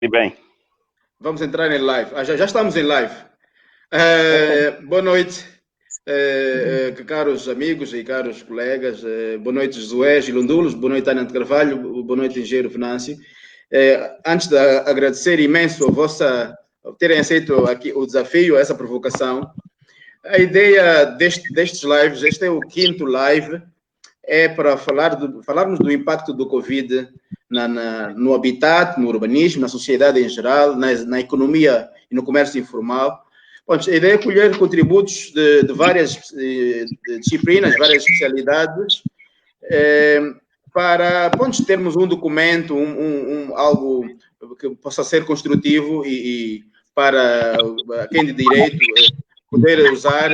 E bem, Vamos entrar em live. Já estamos em live. ok. Boa noite, caros amigos e caros colegas. Boa noite, Josué Gilundulos. Boa noite, Ana de Carvalho. Boa noite, Engenheiro Venâncio. Antes de agradecer imenso terem aceito aqui o desafio, essa provocação. A ideia destes lives, este é o quinto live, é para falarmos do impacto do Covid no habitat, no urbanismo, na sociedade em geral, na economia e no comércio informal. Bom, a ideia é colher contributos de várias disciplinas, várias especialidades, para termos um documento, algo que possa ser construtivo e para quem de direito poder usar,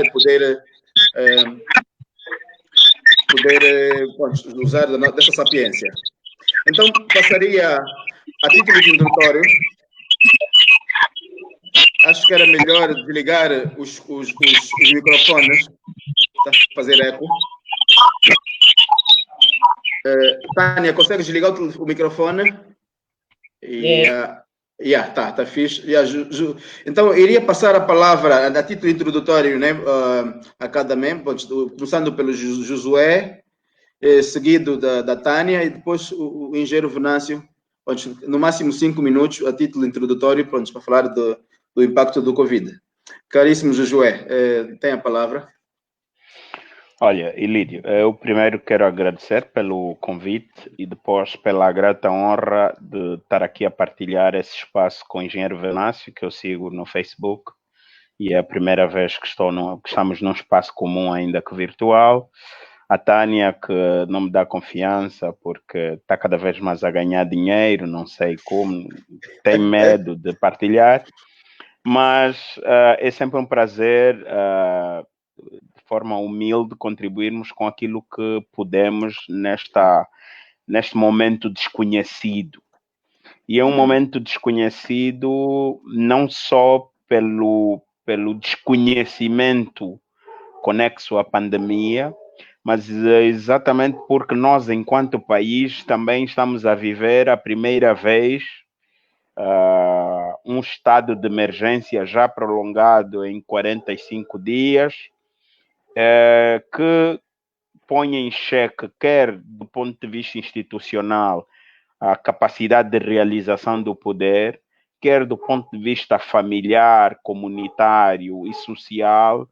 usar dessa sapiência. Então, passaria a título de introdutório. Acho que era melhor desligar os microfones. Está a fazer eco. Tânia, consegue desligar o microfone? Tá fixe. Então, iria passar a palavra a título introdutório, né, a cada membro, começando pelo Josué, seguido da Tânia e depois o engenheiro Venâncio, no máximo 5 minutos a título introdutório, para falar do impacto do Covid. Caríssimo Josué, tem a palavra. Olha, Ilídio, eu primeiro quero agradecer pelo convite e depois pela grata honra de estar aqui a partilhar esse espaço com o engenheiro Venâncio, que eu sigo no Facebook, e é a primeira vez que estamos num espaço comum, ainda que virtual. A Tânia, que não me dá confiança porque está cada vez mais a ganhar dinheiro, não sei como, tem medo de partilhar, mas é sempre um prazer, de forma humilde, contribuirmos com aquilo que podemos neste momento desconhecido. E é um momento desconhecido não só pelo desconhecimento conexo à pandemia, mas exatamente porque nós, enquanto país, também estamos a viver a primeira vez um estado de emergência já prolongado em 45 dias, que põe em xeque, quer do ponto de vista institucional, a capacidade de realização do poder, quer do ponto de vista familiar, comunitário e social,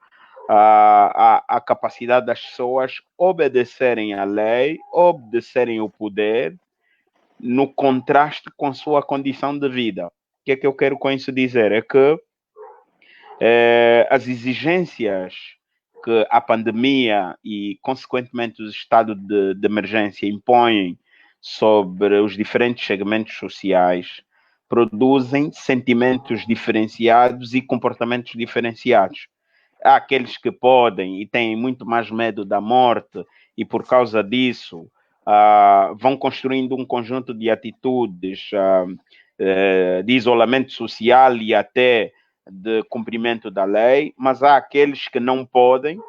a capacidade das pessoas obedecerem à lei, obedecerem ao poder, no contraste com sua condição de vida. O que é que eu quero com isso dizer? É que as exigências que a pandemia e, consequentemente, o estado de emergência impõem sobre os diferentes segmentos sociais produzem sentimentos diferenciados e comportamentos diferenciados. Há aqueles que podem e têm muito mais medo da morte e, por causa disso, vão construindo um conjunto de atitudes de isolamento social e até de cumprimento da lei, mas há aqueles que não podem,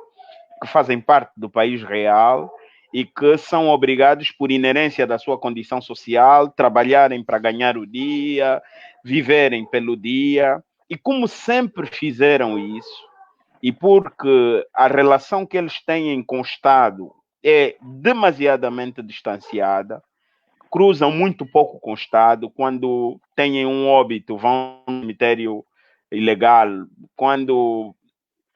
que fazem parte do país real e que são obrigados, por inerência da sua condição social, trabalharem para ganhar o dia, viverem pelo dia, e como sempre fizeram isso, e porque a relação que eles têm com o Estado é demasiadamente distanciada, cruzam muito pouco com o Estado, quando têm um óbito, vão no cemitério ilegal, quando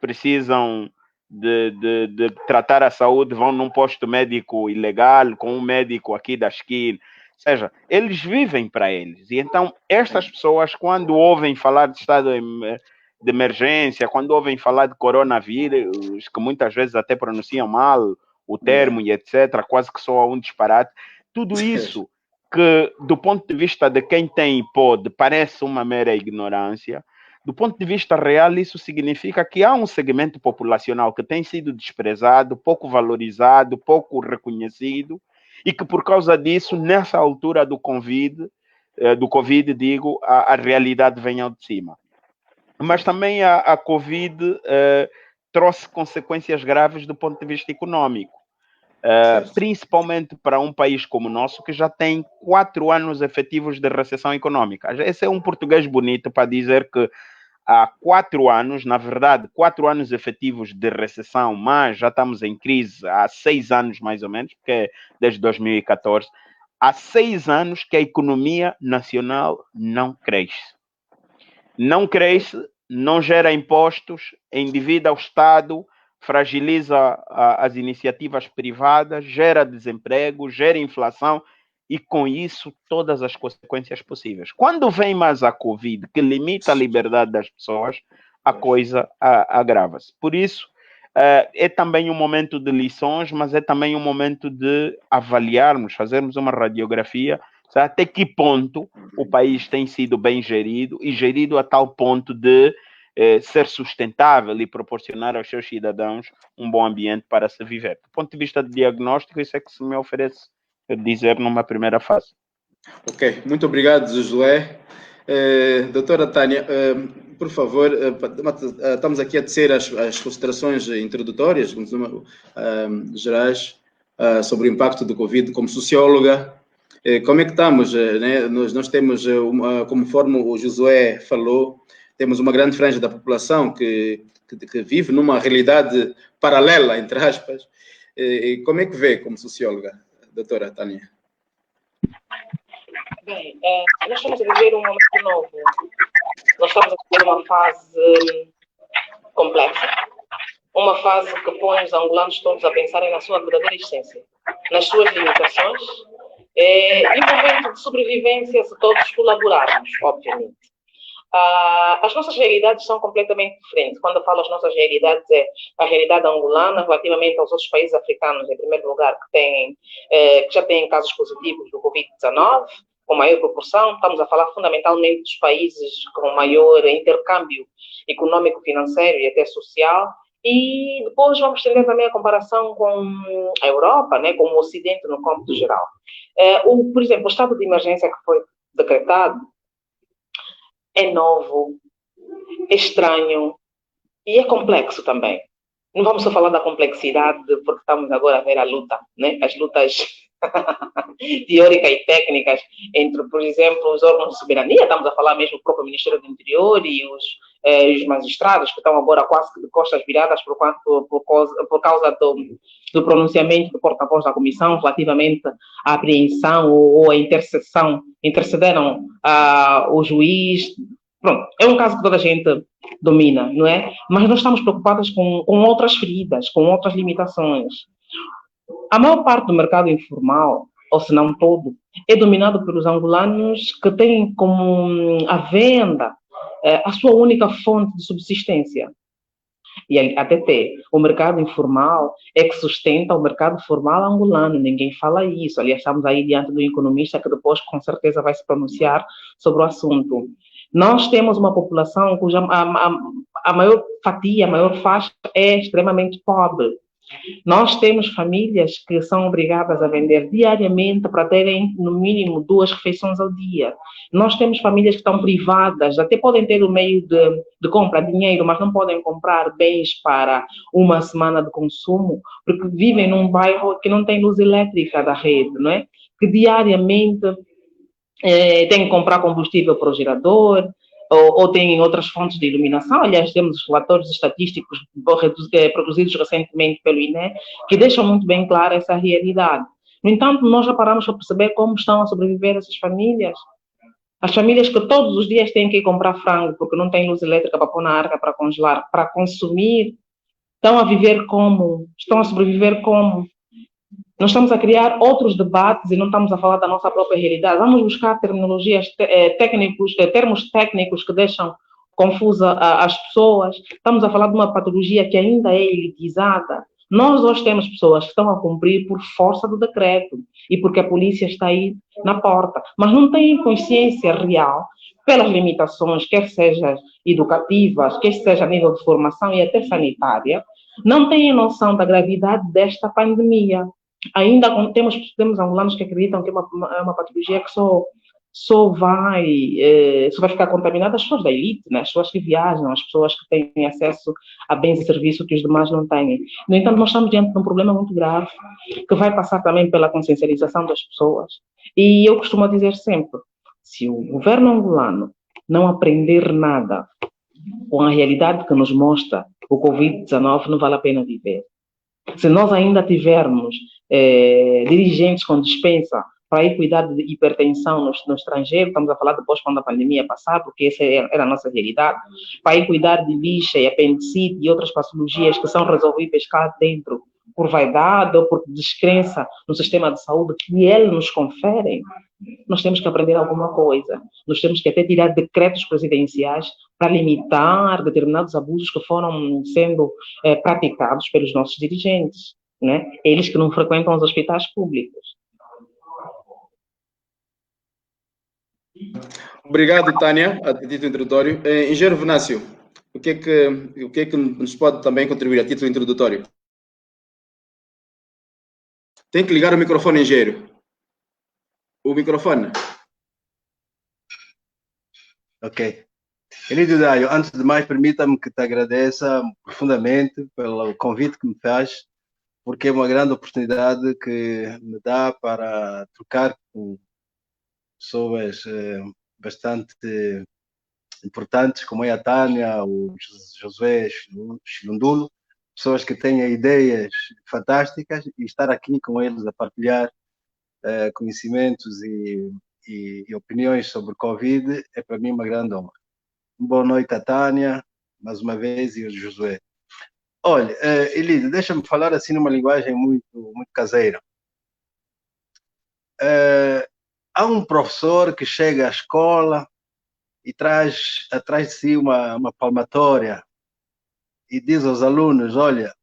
precisam de tratar a saúde, vão num posto médico ilegal, com um médico aqui da esquina. Ou seja, eles vivem para eles. E então, estas pessoas, quando ouvem falar de estado de emergência, quando ouvem falar de coronavírus, que muitas vezes até pronunciam mal o termo e etc., quase que soa um disparate, tudo isso que, do ponto de vista de quem tem e pode, parece uma mera ignorância, do ponto de vista real, isso significa que há um segmento populacional que tem sido desprezado, pouco valorizado, pouco reconhecido, e que por causa disso, nessa altura do Covid, digo, a realidade vem ao de cima. Mas também a Covid trouxe consequências graves do ponto de vista econômico. principalmente para um país como o nosso, que já tem 4 anos efetivos de recessão econômica. Esse é um português bonito para dizer que há 4 anos, na verdade, 4 anos efetivos de recessão, mas já estamos em crise há 6 anos mais ou menos, porque é desde 2014, há 6 anos que a economia nacional não cresce. Não cresce, não gera impostos, endivida o Estado, fragiliza as iniciativas privadas, gera desemprego, gera inflação e, com isso, todas as consequências possíveis. Quando vem mais a Covid, que limita a liberdade das pessoas, a coisa agrava-se. Por isso, é também um momento de lições, mas é também um momento de avaliarmos, fazermos uma radiografia, até que ponto o país tem sido bem gerido e gerido a tal ponto de ser sustentável e proporcionar aos seus cidadãos um bom ambiente para se viver. Do ponto de vista de diagnóstico, isso é que se me oferece dizer numa primeira fase. Ok, muito obrigado, Josué. Doutora Tânia, por favor, estamos aqui a tecer as considerações introdutórias, gerais, sobre o impacto do Covid como socióloga. Como é que estamos? Né? Nós temos, conforme o Josué falou, temos uma grande franja da população que vive numa realidade paralela, entre aspas. Como é que vê como socióloga, doutora Tânia? Bem, nós estamos a viver um momento novo. Nós estamos a viver uma fase complexa, uma fase que põe os angolanos todos a pensarem na sua verdadeira essência, nas suas limitações, e um momento de sobrevivência se todos colaborarmos, obviamente. As nossas realidades são completamente diferentes. Quando eu falo as nossas realidades, é a realidade angolana relativamente aos outros países africanos, em primeiro lugar, que já têm casos positivos do Covid-19, com maior proporção. Estamos a falar fundamentalmente dos países com maior intercâmbio econômico-financeiro e até social. E depois vamos ter também a comparação com a Europa, né, com o Ocidente no cômputo geral. Por exemplo, o estado de emergência que foi decretado é novo, é estranho e é complexo também. Não vamos só falar da complexidade, porque estamos agora a ver a luta, né? As lutas teóricas e técnicas entre, por exemplo, os órgãos de soberania, estamos a falar mesmo do próprio Ministério do Interior e os magistrados, que estão agora quase de costas viradas por causa do pronunciamento do porta-voz da Comissão relativamente à apreensão ou à intercessão, intercederam o juiz. Pronto, é um caso que toda a gente domina, não é? Mas nós estamos preocupados com outras feridas, com outras limitações. A maior parte do mercado informal, ou se não todo, é dominado pelos angolanos que têm como a venda a sua única fonte de subsistência. E até o mercado informal é que sustenta o mercado formal angolano, ninguém fala isso. Aliás, estamos aí diante do economista que depois com certeza vai se pronunciar sobre o assunto. Nós temos uma população cuja a maior fatia, a maior faixa é extremamente pobre. Nós temos famílias que são obrigadas a vender diariamente para terem, no mínimo, 2 refeições ao dia. Nós temos famílias que estão privadas, até podem ter o meio de compra, dinheiro, mas não podem comprar bens para uma semana de consumo, porque vivem num bairro que não tem luz elétrica da rede, não é? Que diariamente tem que comprar combustível para o gerador, ou têm outras fontes de iluminação. Aliás, temos os relatórios estatísticos produzidos recentemente pelo INE, que deixam muito bem clara essa realidade. No entanto, nós já paramos para perceber como estão a sobreviver essas famílias. As famílias que todos os dias têm que ir comprar frango, porque não tem luz elétrica para pôr na arca, para congelar, para consumir, estão a viver como? Estão a sobreviver como? Nós estamos a criar outros debates e não estamos a falar da nossa própria realidade. Vamos buscar termos técnicos que deixam confusa as pessoas. Estamos a falar de uma patologia que ainda é elitizada. Nós hoje temos pessoas que estão a cumprir por força do decreto e porque a polícia está aí na porta, mas não têm consciência real pelas limitações, quer sejam educativas, quer seja a nível de formação e até sanitária, não têm noção da gravidade desta pandemia. Ainda temos angolanos que acreditam que é uma patologia que só só vai ficar contaminada as pessoas da elite, né? As pessoas que viajam, as pessoas que têm acesso a bens e serviços que os demais não têm. No entanto, nós estamos diante de um problema muito grave, que vai passar também pela consciencialização das pessoas. E eu costumo dizer sempre, se o governo angolano não aprender nada com a realidade que nos mostra o Covid-19, não vale a pena viver. Se nós ainda tivermos dirigentes com dispensa para ir cuidar de hipertensão no estrangeiro, estamos a falar depois quando a pandemia passar, porque essa era a nossa realidade, para ir cuidar de lixa e apendicite e outras patologias que são resolvíveis cá dentro por vaidade ou por descrença no sistema de saúde que ele nos confere, nós temos que aprender alguma coisa. Nós temos que até tirar decretos presidenciais para limitar determinados abusos que foram sendo praticados pelos nossos dirigentes, né? Eles que não frequentam os hospitais públicos. Obrigado, Tânia, a título introdutório. Engenheiro Venâncio, o que é que nos pode também contribuir a título introdutório? Tem que ligar o microfone, engenheiro. O microfone. Ok. Querido Dário, antes de mais, permita-me que te agradeça profundamente pelo convite que me faz, porque é uma grande oportunidade que me dá para trocar com pessoas bastante importantes, como é a Tânia, o Josué Chilundulo, pessoas que têm ideias fantásticas, e estar aqui com eles a partilhar conhecimentos e opiniões sobre Covid é para mim uma grande honra. Boa noite a Tânia, mais uma vez, e o Josué. Olha, Elida, deixa-me falar assim numa linguagem muito caseira. Há um professor que chega à escola e traz atrás de si uma palmatória e diz aos alunos, olha,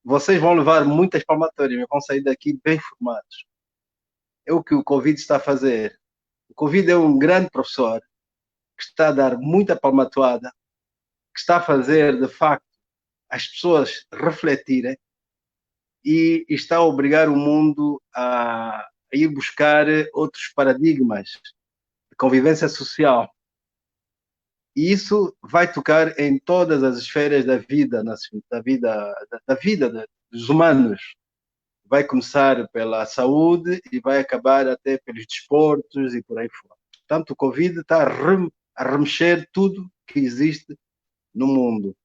vocês vão levar muitas palmatórias, mas vão sair daqui bem formados. É o que o Covid está a fazer. O Covid é um grande professor que está a dar muita palmatoada, que está a fazer, de facto, as pessoas refletirem e está a obrigar o mundo a ir buscar outros paradigmas de convivência social. E isso vai tocar em todas as esferas da vida dos humanos. Vai começar pela saúde e vai acabar até pelos desportos e por aí fora. Portanto, o Covid está a remexer tudo que existe no mundo.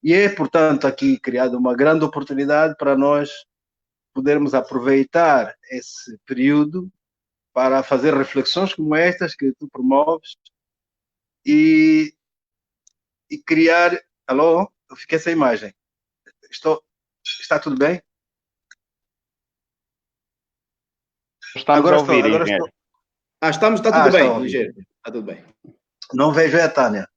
E é, portanto, aqui criada uma grande oportunidade para nós podermos aproveitar esse período para fazer reflexões como estas que tu promoves e criar... Alô? Eu fiquei sem imagem. Está tudo bem? Estamos agora a ouvir, agora engenheiro. Está tudo bem, engenheiro. Está tudo bem. Não vejo a Tânia.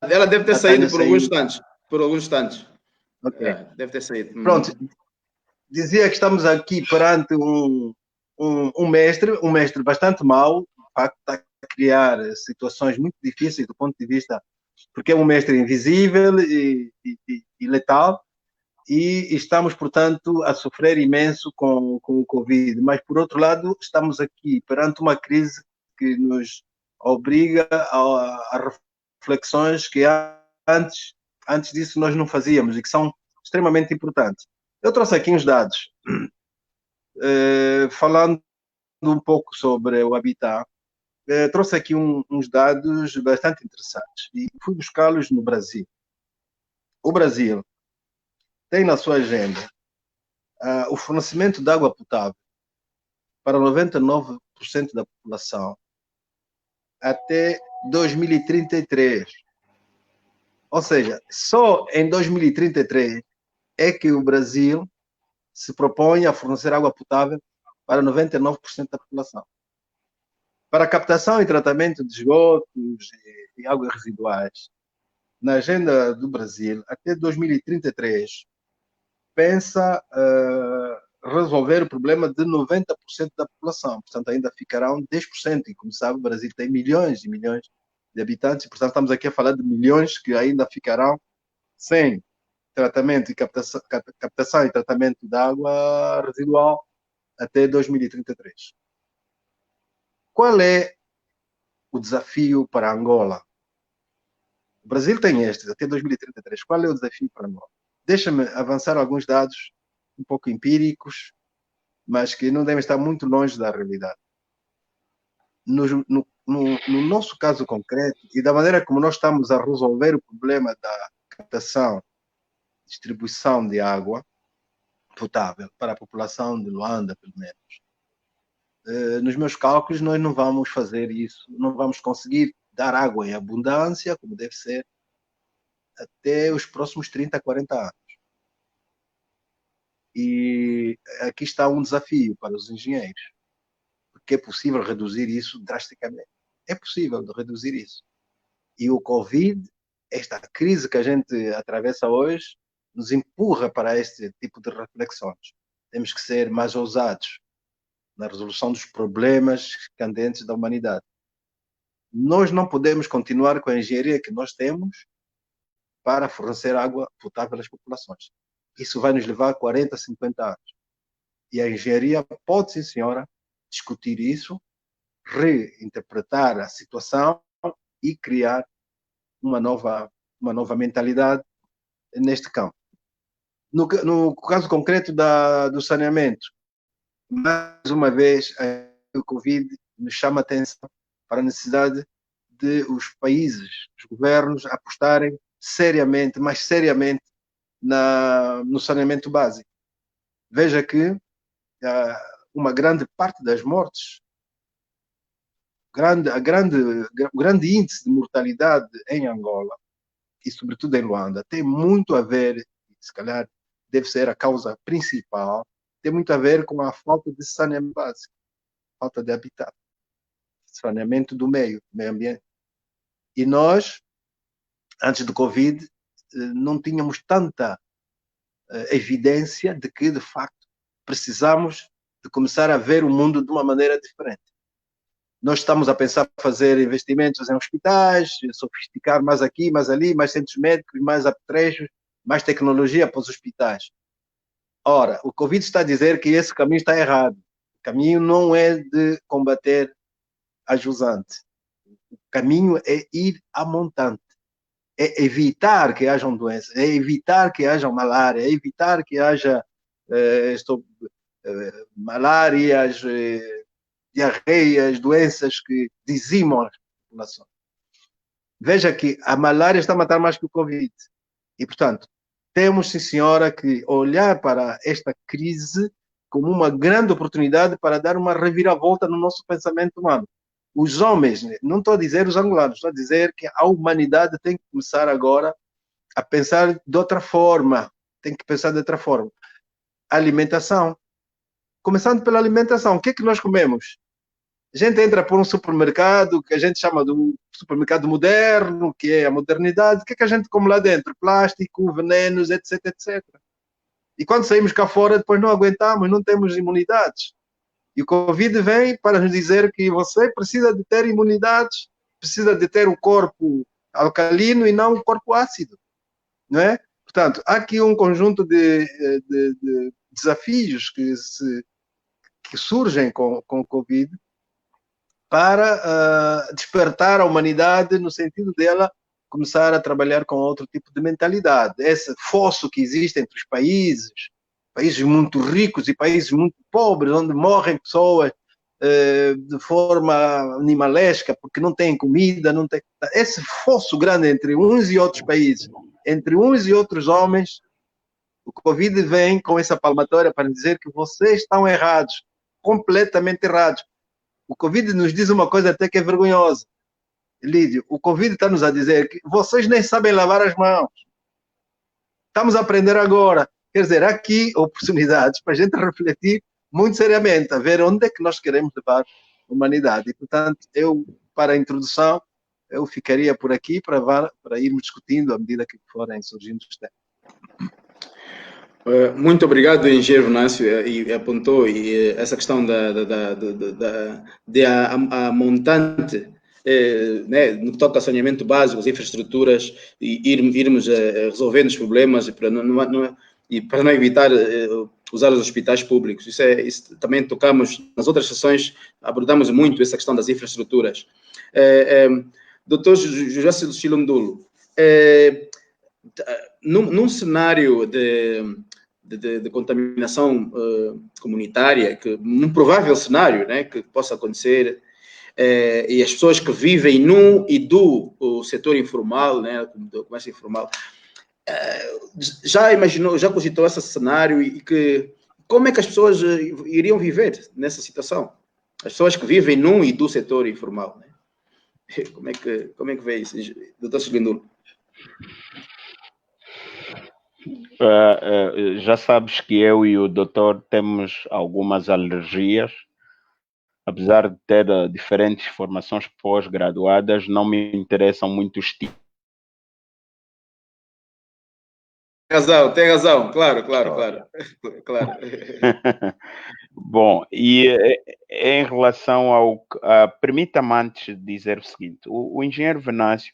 Ela deve ter saído por alguns instantes. Por alguns instantes. Okay. Deve ter saído. Pronto. Dizia que estamos aqui perante um mestre bastante mau, de facto, está a criar situações muito difíceis do ponto de vista, porque é um mestre invisível e letal, e estamos, portanto, a sofrer imenso com o Covid. Mas, por outro lado, estamos aqui perante uma crise que nos obriga a reflexões que antes disso nós não fazíamos e que são extremamente importantes. Eu trouxe aqui uns dados, falando um pouco sobre o Habitat, trouxe aqui uns dados bastante interessantes e fui buscá-los no Brasil. O Brasil tem na sua agenda o fornecimento de água potável para 99% da população até 2033. Ou seja, só em 2033 é que o Brasil se propõe a fornecer água potável para 99% da população. Para a captação e tratamento de esgotos e águas residuais, na agenda do Brasil, até 2033, pensa resolver o problema de 90% da população. Portanto, ainda ficarão 10%. E, como sabe, o Brasil tem milhões e milhões de habitantes. Portanto, estamos aqui a falar de milhões que ainda ficarão sem tratamento e captação e tratamento da água residual até 2033. Qual é o desafio para Angola? O Brasil tem este, até 2033. Qual é o desafio para Angola? Deixa-me avançar alguns dados um pouco empíricos, mas que não devem estar muito longe da realidade. No nosso caso concreto, e da maneira como nós estamos a resolver o problema da captação, distribuição de água potável para a população de Luanda, pelo menos, nos meus cálculos, nós não vamos fazer isso, não vamos conseguir dar água em abundância, como deve ser, até os próximos 30, 40 anos. E aqui está um desafio para os engenheiros, porque é possível reduzir isso drasticamente. É possível reduzir isso. E o Covid, esta crise que a gente atravessa hoje, nos empurra para este tipo de reflexões. Temos que ser mais ousados na resolução dos problemas candentes da humanidade. Nós não podemos continuar com a engenharia que nós temos para fornecer água potável às populações. Isso vai nos levar 40, 50 anos. E a engenharia pode, sim senhora, discutir isso, reinterpretar a situação e criar uma nova mentalidade neste campo. No caso concreto do saneamento, mais uma vez, o Covid nos chama a atenção para a necessidade de os países, os governos, apostarem seriamente, mais seriamente, no saneamento básico. Veja que uma grande parte das mortes, o grande índice de mortalidade em Angola, e sobretudo em Luanda, tem muito a ver, se calhar deve ser a causa principal, tem muito a ver com a falta de saneamento básico, falta de habitat, saneamento do meio ambiente. E nós, antes do Covid, não tínhamos tanta evidência de que, de facto, precisamos de começar a ver o mundo de uma maneira diferente. Nós estamos a pensar em fazer investimentos em hospitais, sofisticar mais aqui, mais ali, mais centros médicos, mais apetrechos, mais tecnologia para os hospitais. Ora, o Covid está a dizer que esse caminho está errado. O caminho não é de combater a jusante. O caminho é ir a montante. É evitar que hajam doenças, é evitar que haja malária, é evitar que haja malárias, diarreias, doenças que dizimam a população. Veja que a malária está a matar mais que o Covid. E, portanto, temos, sim senhora, que olhar para esta crise como uma grande oportunidade para dar uma reviravolta no nosso pensamento humano. Os homens, não estou a dizer os angolanos, estou a dizer que a humanidade tem que começar agora a pensar de outra forma. Tem que pensar de outra forma. Alimentação. Começando pela alimentação. O que é que nós comemos? A gente entra por um supermercado, que a gente chama de supermercado moderno, que é a modernidade. O que é que a gente come lá dentro? Plástico, venenos, etc, etc. E quando saímos cá fora, depois não aguentamos, não temos imunidades. E o Covid vem para nos dizer que você precisa de ter imunidades, precisa de ter um corpo alcalino e não um corpo ácido. Não é? Portanto, há aqui um conjunto de desafios que surgem com o Covid para despertar a humanidade no sentido dela começar a trabalhar com outro tipo de mentalidade. Esse fosso que existe entre os países muito ricos e países muito pobres, onde morrem pessoas de forma animalesca, porque não têm comida, não tem... Esse fosso grande entre uns e outros países, entre uns e outros homens, o Covid vem com essa palmatória para dizer que vocês estão errados, completamente errados. O Covid nos diz uma coisa até que é vergonhosa. Lídio, o Covid está nos a dizer que vocês nem sabem lavar as mãos. Estamos a aprender agora. Quer dizer, há aqui oportunidades para a gente refletir muito seriamente, a ver onde é que nós queremos levar a humanidade. E, portanto, para a introdução, eu ficaria por aqui para irmos discutindo à medida que forem surgindo os temas. Muito obrigado, engenheiro Venâncio, e apontou essa questão a montante, né, no que toca ao saneamento básico, as infraestruturas, e irmos resolvendo os problemas para não evitar usar os hospitais públicos. Isso também tocamos nas outras sessões, abordamos muito essa questão das infraestruturas. Doutor José Chilundulo, num cenário de contaminação comunitária, num provável cenário, né, que possa acontecer, e as pessoas que vivem no e do setor informal, né, do comércio informal, já imaginou, já cogitou esse cenário como é que as pessoas iriam viver nessa situação? As pessoas que vivem no e do setor informal, né? Como é que vê isso, doutor Chilundulo? Já sabes que eu e o doutor temos algumas alergias. Apesar de ter diferentes formações pós-graduadas, não me interessam muito os tipos. Tem razão, claro. Bom, e em relação ao... permita-me antes dizer o seguinte, o engenheiro Venâncio,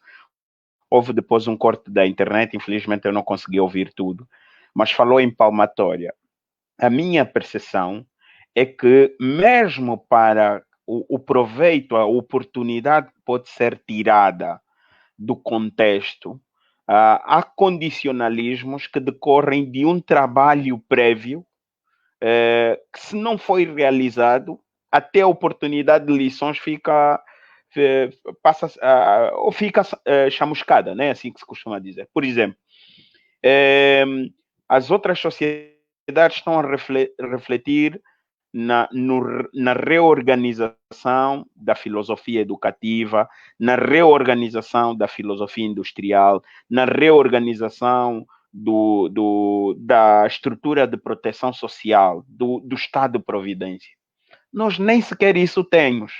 houve depois um corte da internet, infelizmente eu não consegui ouvir tudo, mas falou em palmatória. A minha percepção é que mesmo para o proveito, a oportunidade pode ser tirada do contexto, há condicionalismos que decorrem de um trabalho prévio que, se não foi realizado, até a oportunidade de lições fica chamuscada, né? Assim que se costuma dizer. Por exemplo, as outras sociedades estão a refletir na reorganização da filosofia educativa, na reorganização da filosofia industrial, na reorganização da estrutura de proteção social, do Estado-providência. Nós nem sequer isso temos.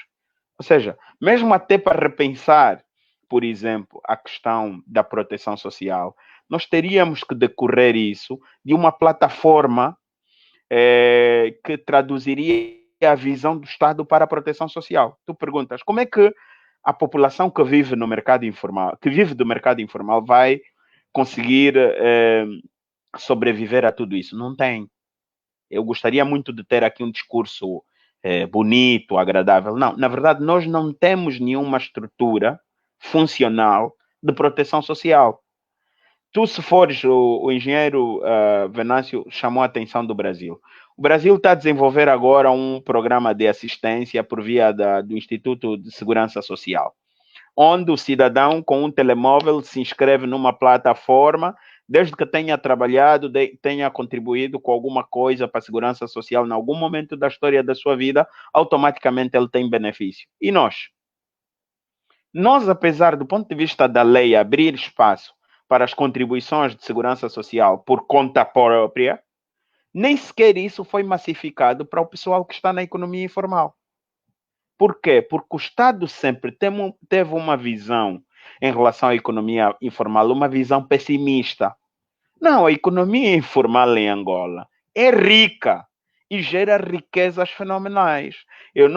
Ou seja, mesmo até para repensar, por exemplo, a questão da proteção social, nós teríamos que decorrer isso de uma plataforma que traduziria a visão do Estado para a proteção social. Tu perguntas, como é que a população que vive no mercado informal, que vive do mercado informal, vai conseguir sobreviver a tudo isso? Não tem. Eu gostaria muito de ter aqui um discurso bonito, agradável. Não, na verdade, nós não temos nenhuma estrutura funcional de proteção social. Tu, se fores, o engenheiro Venâncio chamou a atenção do Brasil. O Brasil está a desenvolver agora um programa de assistência por via do Instituto de Segurança Social, onde o cidadão com um telemóvel se inscreve numa plataforma, desde que tenha trabalhado, tenha contribuído com alguma coisa para a segurança social em algum momento da história da sua vida, automaticamente ele tem benefício. E nós? Nós, apesar do ponto de vista da lei abrir espaço para as contribuições de segurança social por conta própria, nem sequer isso foi massificado para o pessoal que está na economia informal. Por quê? Porque o Estado sempre teve uma visão em relação à economia informal, uma visão pessimista. Não, a economia informal em Angola é rica e gera riquezas fenomenais. Eu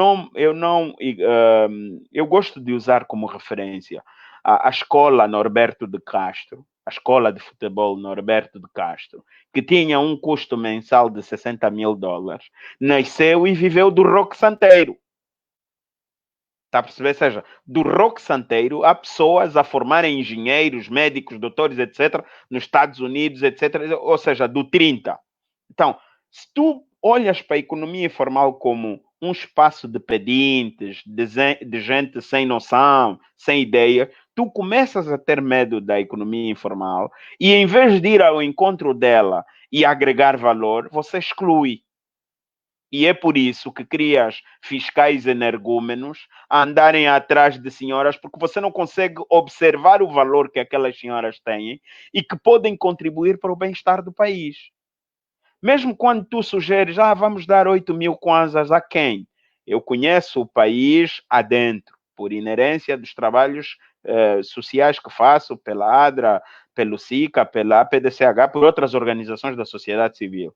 gosto de usar como referência a escola Norberto de Castro, a escola de futebol Norberto de Castro, que tinha um custo mensal de $60.000, nasceu e viveu do rock santeiro. Está a perceber? Ou seja, do rock santeiro há pessoas a formarem engenheiros, médicos, doutores, etc., nos Estados Unidos, etc., ou seja, do 30. Então, se tu olhas para a economia informal como um espaço de pedintes, de gente sem noção, sem ideia, tu começas a ter medo da economia informal e, em vez de ir ao encontro dela e agregar valor, você exclui. E é por isso que crias fiscais energúmenos a andarem atrás de senhoras, porque você não consegue observar o valor que aquelas senhoras têm e que podem contribuir para o bem-estar do país. Mesmo quando tu sugeres, vamos dar 8.000 kwanzas a quem? Eu conheço o país adentro, por inerência dos trabalhos sociais que faço pela ADRA, pelo SICA, pela APDCH, por outras organizações da sociedade civil.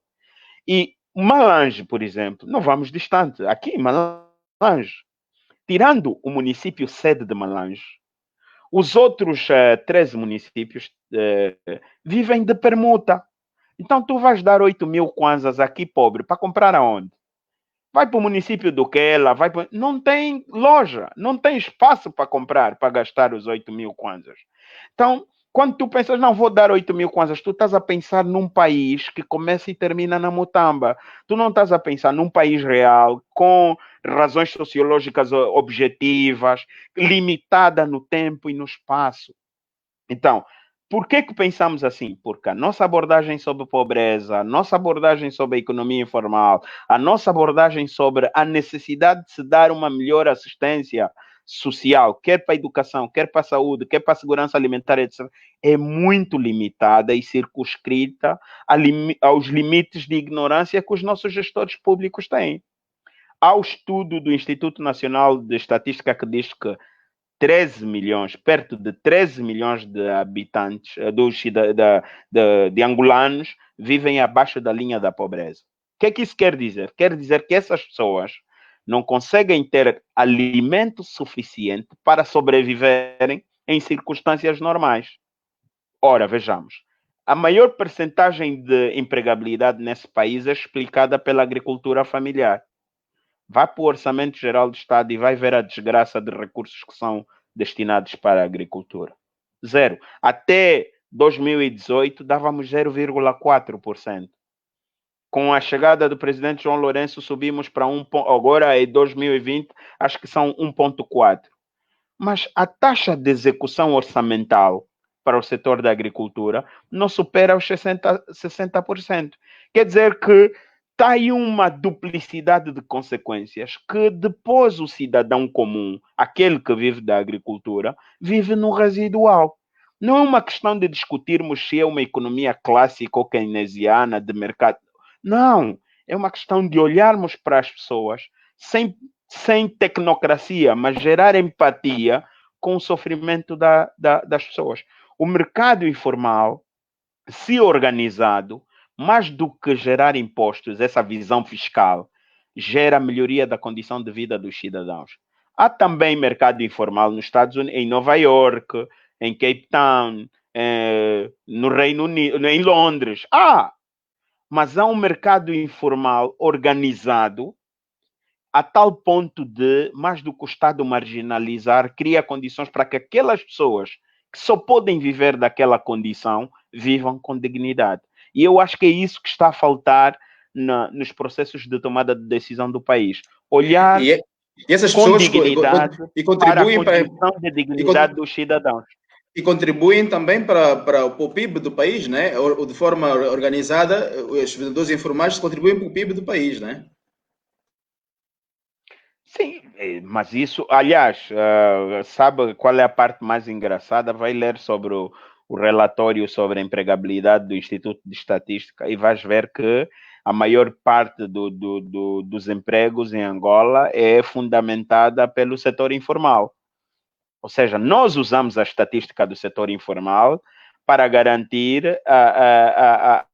E Malange, por exemplo, não vamos distante. Aqui em Malange, tirando o município sede de Malange, os outros 13 municípios vivem de permuta. Então tu vais dar 8.000 kwanzas aqui, pobre, para comprar aonde? Vai para o município do Quela, não tem loja, não tem espaço para comprar, para gastar os 8.000 kwanzas. Então, quando tu pensas, não vou dar 8.000 kwanzas, tu estás a pensar num país que começa e termina na mutamba. Tu não estás a pensar num país real, com razões sociológicas objetivas, limitada no tempo e no espaço. Então, por que pensamos assim? Porque a nossa abordagem sobre pobreza, a nossa abordagem sobre a economia informal, a nossa abordagem sobre a necessidade de se dar uma melhor assistência social, quer para a educação, quer para a saúde, quer para a segurança alimentar, etc., é muito limitada e circunscrita aos limites de ignorância que os nossos gestores públicos têm. Há o estudo do Instituto Nacional de Estatística que diz que 13 milhões, perto de 13 milhões de habitantes, de angolanos, vivem abaixo da linha da pobreza. O que é que isso quer dizer? Quer dizer que essas pessoas não conseguem ter alimento suficiente para sobreviverem em circunstâncias normais. Ora, vejamos. A maior percentagem de empregabilidade nesse país é explicada pela agricultura familiar. Vai para o Orçamento Geral do Estado e vai ver a desgraça de recursos que são destinados para a agricultura. Zero. Até 2018 dávamos 0,4%. Com a chegada do presidente João Lourenço subimos para agora em 2020 acho que são 1,4%. Mas a taxa de execução orçamental para o setor da agricultura não supera os 60%. Quer dizer que está aí uma duplicidade de consequências que depois o cidadão comum, aquele que vive da agricultura, vive no residual. Não é uma questão de discutirmos se é uma economia clássica ou keynesiana de mercado. Não, é uma questão de olharmos para as pessoas sem tecnocracia, mas gerar empatia com o sofrimento das pessoas. O mercado informal, se organizado, mais do que gerar impostos, essa visão fiscal, gera melhoria da condição de vida dos cidadãos. Há também mercado informal nos Estados Unidos, em Nova York, em Cape Town, no Reino Unido, em Londres. Mas há um mercado informal organizado a tal ponto de, mais do que o Estado marginalizar, cria condições para que aquelas pessoas que só podem viver daquela condição vivam com dignidade. E eu acho que é isso que está a faltar nos processos de tomada de decisão do país. Olhar e essas com pessoas dignidade contribuem para a condição de dignidade dos cidadãos. E contribuem também para o PIB do país, né? Ou de forma organizada, os vendedores informais contribuem para o PIB do país, né? Sim, mas isso, aliás, sabe qual é a parte mais engraçada? Vai ler sobre o relatório sobre a empregabilidade do Instituto de Estatística e vais ver que a maior parte dos empregos em Angola é fundamentada pelo setor informal. Ou seja, nós usamos a estatística do setor informal para garantir a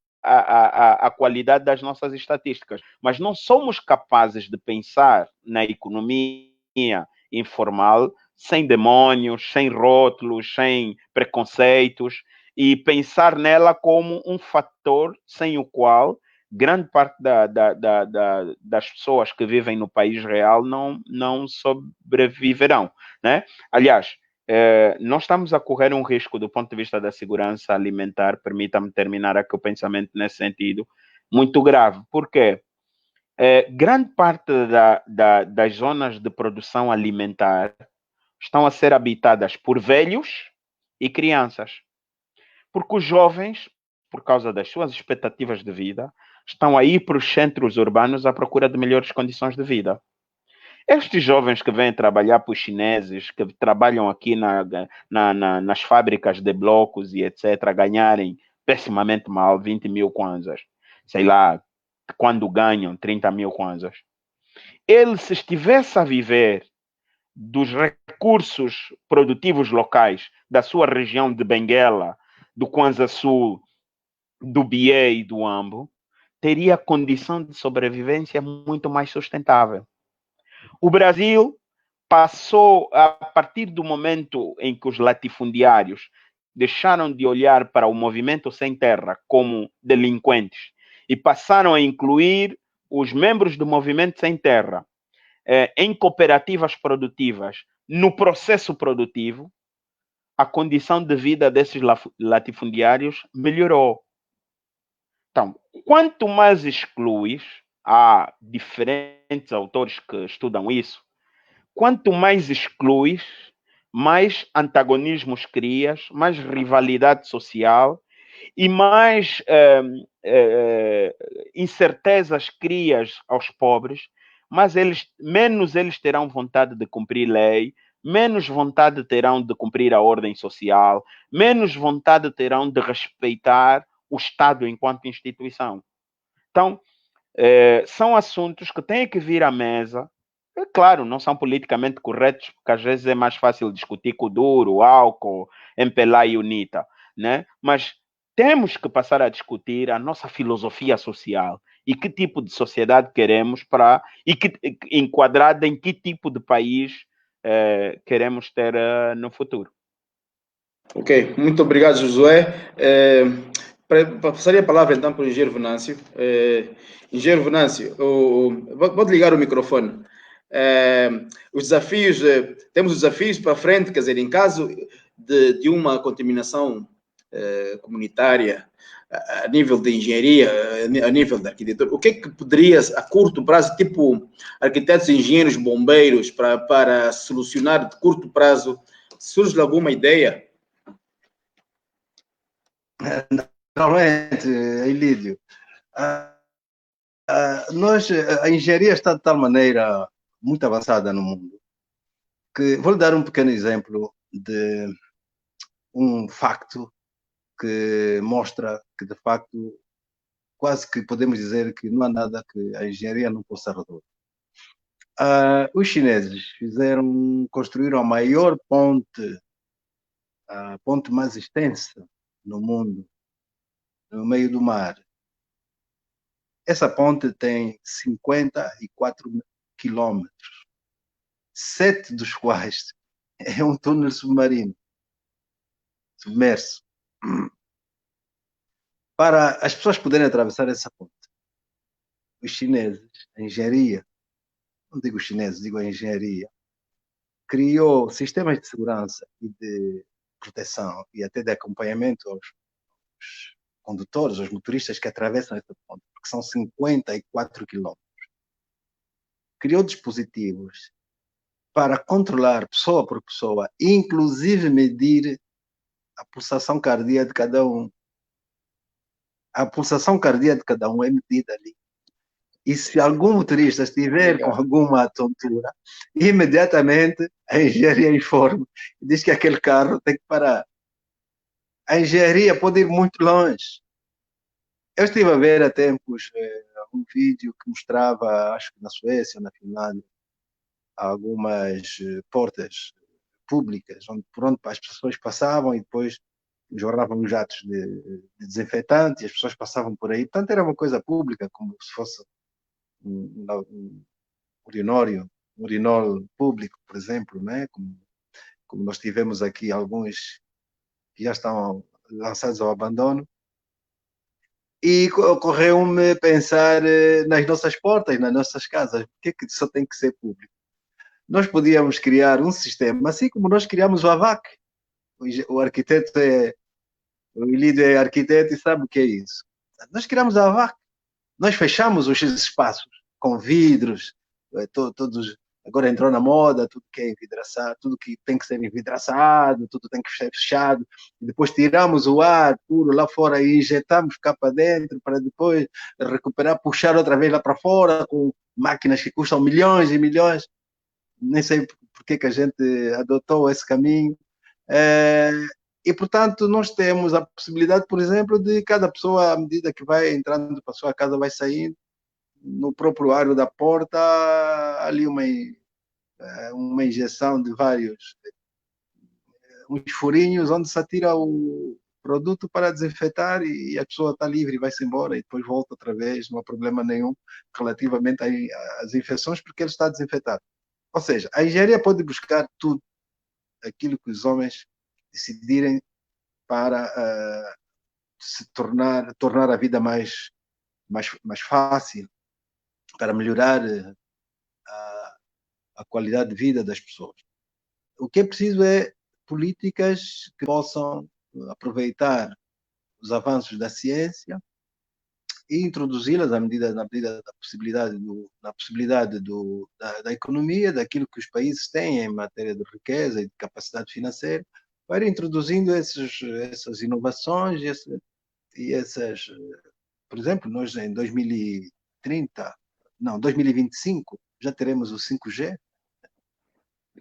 qualidade das nossas estatísticas, mas não somos capazes de pensar na economia informal sem demônios, sem rótulos, sem preconceitos e pensar nela como um fator sem o qual grande parte das pessoas que vivem no país real não sobreviverão, né? Aliás, nós estamos a correr um risco do ponto de vista da segurança alimentar, permita-me terminar aqui o pensamento nesse sentido, muito grave. Por quê? Grande parte das zonas de produção alimentar estão a ser habitadas por velhos e crianças. Porque os jovens, por causa das suas expectativas de vida, estão a ir para os centros urbanos à procura de melhores condições de vida. Estes jovens que vêm trabalhar para os chineses, que trabalham aqui nas fábricas de blocos e etc., ganharem pessimamente mal 20.000 kwanzas, sei lá, quando ganham 30.000 kwanzas. Ele, se estivesse a viver dos recursos produtivos locais da sua região de Benguela, do Kwanza Sul, do Bié e do Ambo, teria condição de sobrevivência muito mais sustentável. O Brasil passou, a partir do momento em que os latifundiários deixaram de olhar para o movimento sem terra como delinquentes e passaram a incluir os membros do movimento sem terra em cooperativas produtivas no processo produtivo, a condição de vida desses latifundiários melhorou. Então, quanto mais excluis, há diferentes autores que estudam isso, quanto mais excluis, mais antagonismos crias, mais rivalidade social e mais incertezas crias aos pobres, mas menos eles terão vontade de cumprir lei, menos vontade terão de cumprir a ordem social, menos vontade terão de respeitar o Estado enquanto instituição. Então, são assuntos que têm que vir à mesa. É claro, não são politicamente corretos, porque às vezes é mais fácil discutir com o Duro, o Álcool, MPLA e UNITA, né? Mas temos que passar a discutir a nossa filosofia social e que tipo de sociedade queremos enquadrada em que tipo de país queremos ter no futuro. Ok, muito obrigado, Josué. Passaria a palavra então para o engenheiro Venâncio. Engenheiro Venâncio, vou ligar o microfone. Os desafios, temos os desafios para frente, quer dizer, em caso de uma contaminação comunitária a nível de engenharia, a nível da arquitetura, o que é que poderias, a curto prazo, tipo arquitetos, engenheiros, bombeiros, para solucionar de curto prazo, surge alguma ideia? Realmente, Elídio, a engenharia está de tal maneira muito avançada no mundo que vou-lhe dar um pequeno exemplo de um facto que mostra que, de facto, quase que podemos dizer que não há nada que a engenharia não possa resolver. Os chineses construíram a maior ponte, a ponte mais extensa no mundo, no meio do mar. Essa ponte tem 54 quilômetros, 7 dos quais é um túnel submarino, submerso. Para as pessoas poderem atravessar essa ponte, os chineses, a engenharia, não digo os chineses, digo a engenharia, criou sistemas de segurança e de proteção e até de acompanhamento aos condutores, aos motoristas que atravessam essa ponte, porque são 54 quilômetros. Criou dispositivos para controlar pessoa por pessoa, inclusive medir a pulsação cardíaca de cada um. A pulsação cardíaca de cada um é medida ali. E se algum motorista estiver com alguma tontura, imediatamente a engenharia informa e diz que aquele carro tem que parar. A engenharia pode ir muito longe. Eu estive a ver há tempos um vídeo que mostrava, acho que na Suécia, na Finlândia, algumas portas públicas por onde as pessoas passavam e depois jorravam jatos de desinfetante e as pessoas passavam por aí. Portanto, era uma coisa pública, como se fosse um urinol público, por exemplo, né? Como nós tivemos aqui alguns que já estão lançados ao abandono. E ocorreu-me pensar nas nossas portas, nas nossas casas. Por que só tem que ser público? Nós podíamos criar um sistema, assim como nós criamos o AVAC. O arquiteto o Elídio é arquiteto e sabe o que é isso. Nós criamos a AVAC. Nós fechamos os espaços com vidros, todos. Agora entrou na moda, tudo que é envidraçado, tudo que tem que ser envidraçado, tudo tem que ser fechado. E depois tiramos o ar puro lá fora e injetamos cá para dentro para depois recuperar, puxar outra vez lá para fora com máquinas que custam milhões e milhões. Nem sei por que a gente adotou esse caminho. E, portanto, nós temos a possibilidade, por exemplo, de cada pessoa, à medida que vai entrando para a sua casa, vai saindo, no próprio aro da porta, ali uma injeção de vários uns furinhos onde se atira o produto para desinfetar e a pessoa está livre e vai-se embora e depois volta outra vez, não há problema nenhum relativamente às infecções porque ele está desinfetado. Ou seja, a engenharia pode buscar tudo aquilo que os homens decidirem para tornar a vida mais fácil, para melhorar a qualidade de vida das pessoas. O que é preciso é políticas que possam aproveitar os avanços da ciência e introduzi-las na medida da possibilidade, da economia, daquilo que os países têm em matéria de riqueza e de capacidade financeira, para introduzindo essas inovações e essas... Por exemplo, nós em 2025, já teremos o 5G.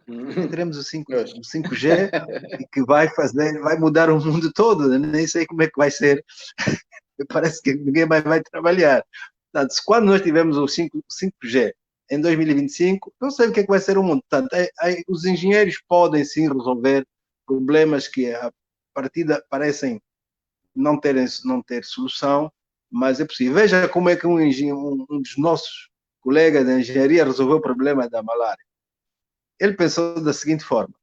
Já teremos o 5G que vai mudar o mundo todo. Nem sei como é que vai ser. Parece que ninguém vai trabalhar. Portanto, quando nós tivermos o 5G em 2025, não sei o que é que vai ser o mundo. Portanto, os engenheiros podem sim resolver problemas que a partida parecem não ter solução, mas é possível. Veja como é que um dos nossos colegas de engenharia resolveu o problema da malária. Ele pensou da seguinte forma: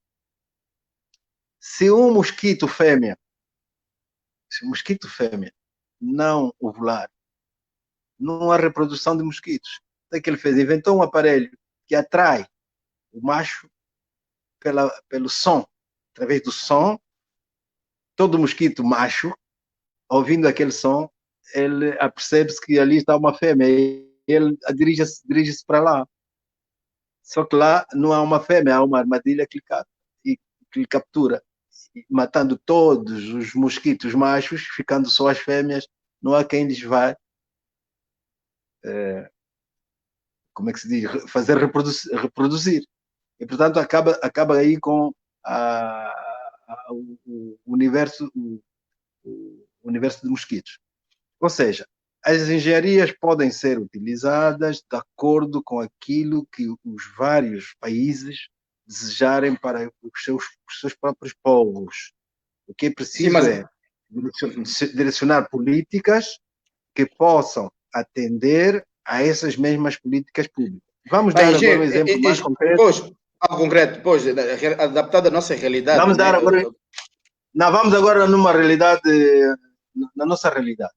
se um mosquito fêmea não ovular, não há reprodução de mosquitos. O que ele fez? Inventou um aparelho que atrai o macho pelo som. Através do som, todo mosquito macho, ouvindo aquele som, ele apercebe-se que ali está uma fêmea e ele dirige-se para lá. Só que lá não há uma fêmea, há uma armadilha que lhe captura, matando todos os mosquitos machos, ficando só as fêmeas. Não há quem lhes vá, como é que se diz, fazer reproduzir. E, portanto, acaba aí com o universo de mosquitos. Ou seja, as engenharias podem ser utilizadas de acordo com aquilo que os vários países desejarem para os seus próprios povos. O que é preciso é direcionar políticas que possam atender a essas mesmas políticas públicas. Vamos dar agora um exemplo mais concreto. Algo concreto, adaptado à nossa realidade. Vamos agora numa realidade, na nossa realidade.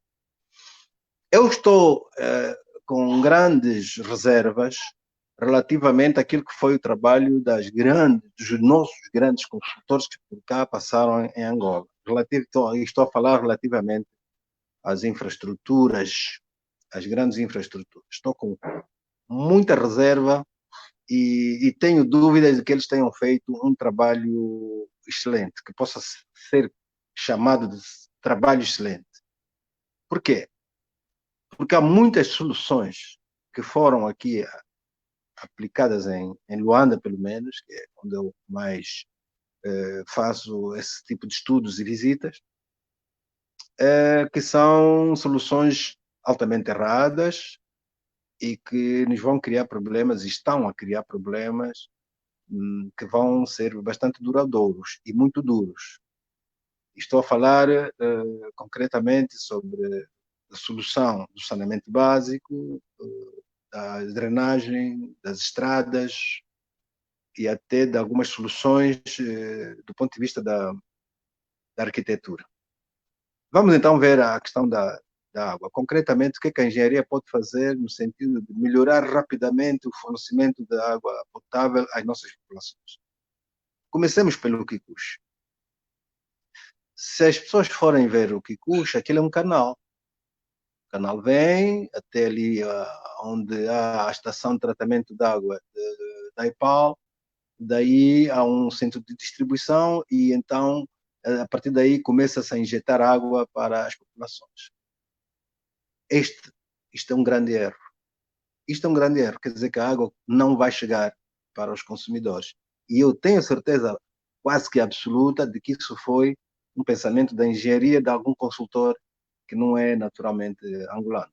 Eu estou com grandes reservas relativamente àquilo que foi o trabalho dos nossos grandes consultores que por cá passaram em Angola. Estou a falar relativamente às infraestruturas, às grandes infraestruturas. Estou com muita reserva e tenho dúvidas de que eles tenham feito um trabalho excelente, que possa ser chamado de trabalho excelente. Por quê? Porque há muitas soluções que foram aqui aplicadas em Luanda, pelo menos, que é onde eu mais faço esse tipo de estudos e visitas, que são soluções altamente erradas e que nos vão criar problemas, e estão a criar problemas que vão ser bastante duradouros e muito duros. Estou a falar concretamente sobre a solução do saneamento básico, da drenagem, das estradas e até de algumas soluções do ponto de vista da arquitetura. Vamos então ver a questão da água. Concretamente, o que a engenharia pode fazer no sentido de melhorar rapidamente o fornecimento de água potável às nossas populações? Comecemos pelo Kikuchi. Se as pessoas forem ver o Kikuchi, aquilo é um canal. O canal vem até ali onde há a estação de tratamento de água da IPAL, daí há um centro de distribuição e então a partir daí começa-se a injetar água para as populações. Isto é um grande erro. Isto é um grande erro, quer dizer que a água não vai chegar para os consumidores. E eu tenho certeza quase que absoluta de que isso foi um pensamento da engenharia de algum consultor que não é naturalmente angolano.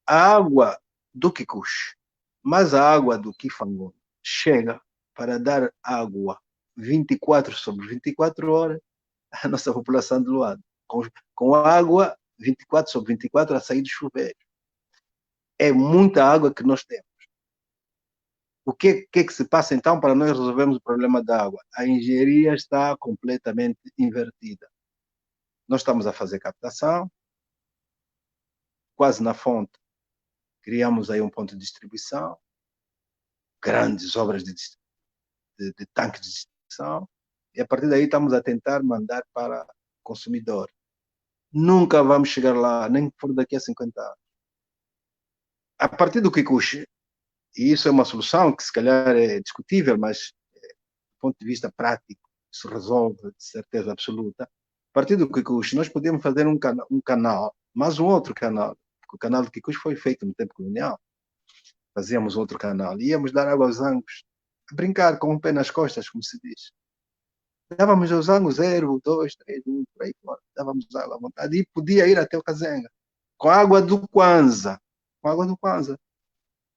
A água do Kikuchi, mas a água do Kifangono chega para dar água 24 sobre 24 horas à nossa população de Luanda, com água 24 sobre 24 a sair do chuveiro. É muita água que nós temos. O que se passa então para nós resolvermos o problema da água? A engenharia está completamente invertida. Nós estamos a fazer captação, quase na fonte. Criamos aí um ponto de distribuição, grandes obras de tanques de distribuição, e a partir daí estamos a tentar mandar para o consumidor. Nunca vamos chegar lá, nem que for daqui a 50 anos. A partir do Kikuchi, e isso é uma solução que se calhar é discutível, mas do ponto de vista prático, isso resolve de certeza absoluta. A partir do Kikuchi, nós podemos fazer um canal, mas um outro canal, porque o canal do Kikuchi foi feito no tempo colonial. Fazíamos outro canal, íamos dar água aos zangos, a brincar com um pé nas costas, como se diz. Dávamos aos zangos 0, 2, 3, 1, por aí fora. Dávamos água à vontade e podia ir até o Kazenga, com água do Kwanza. Com água do Kwanza.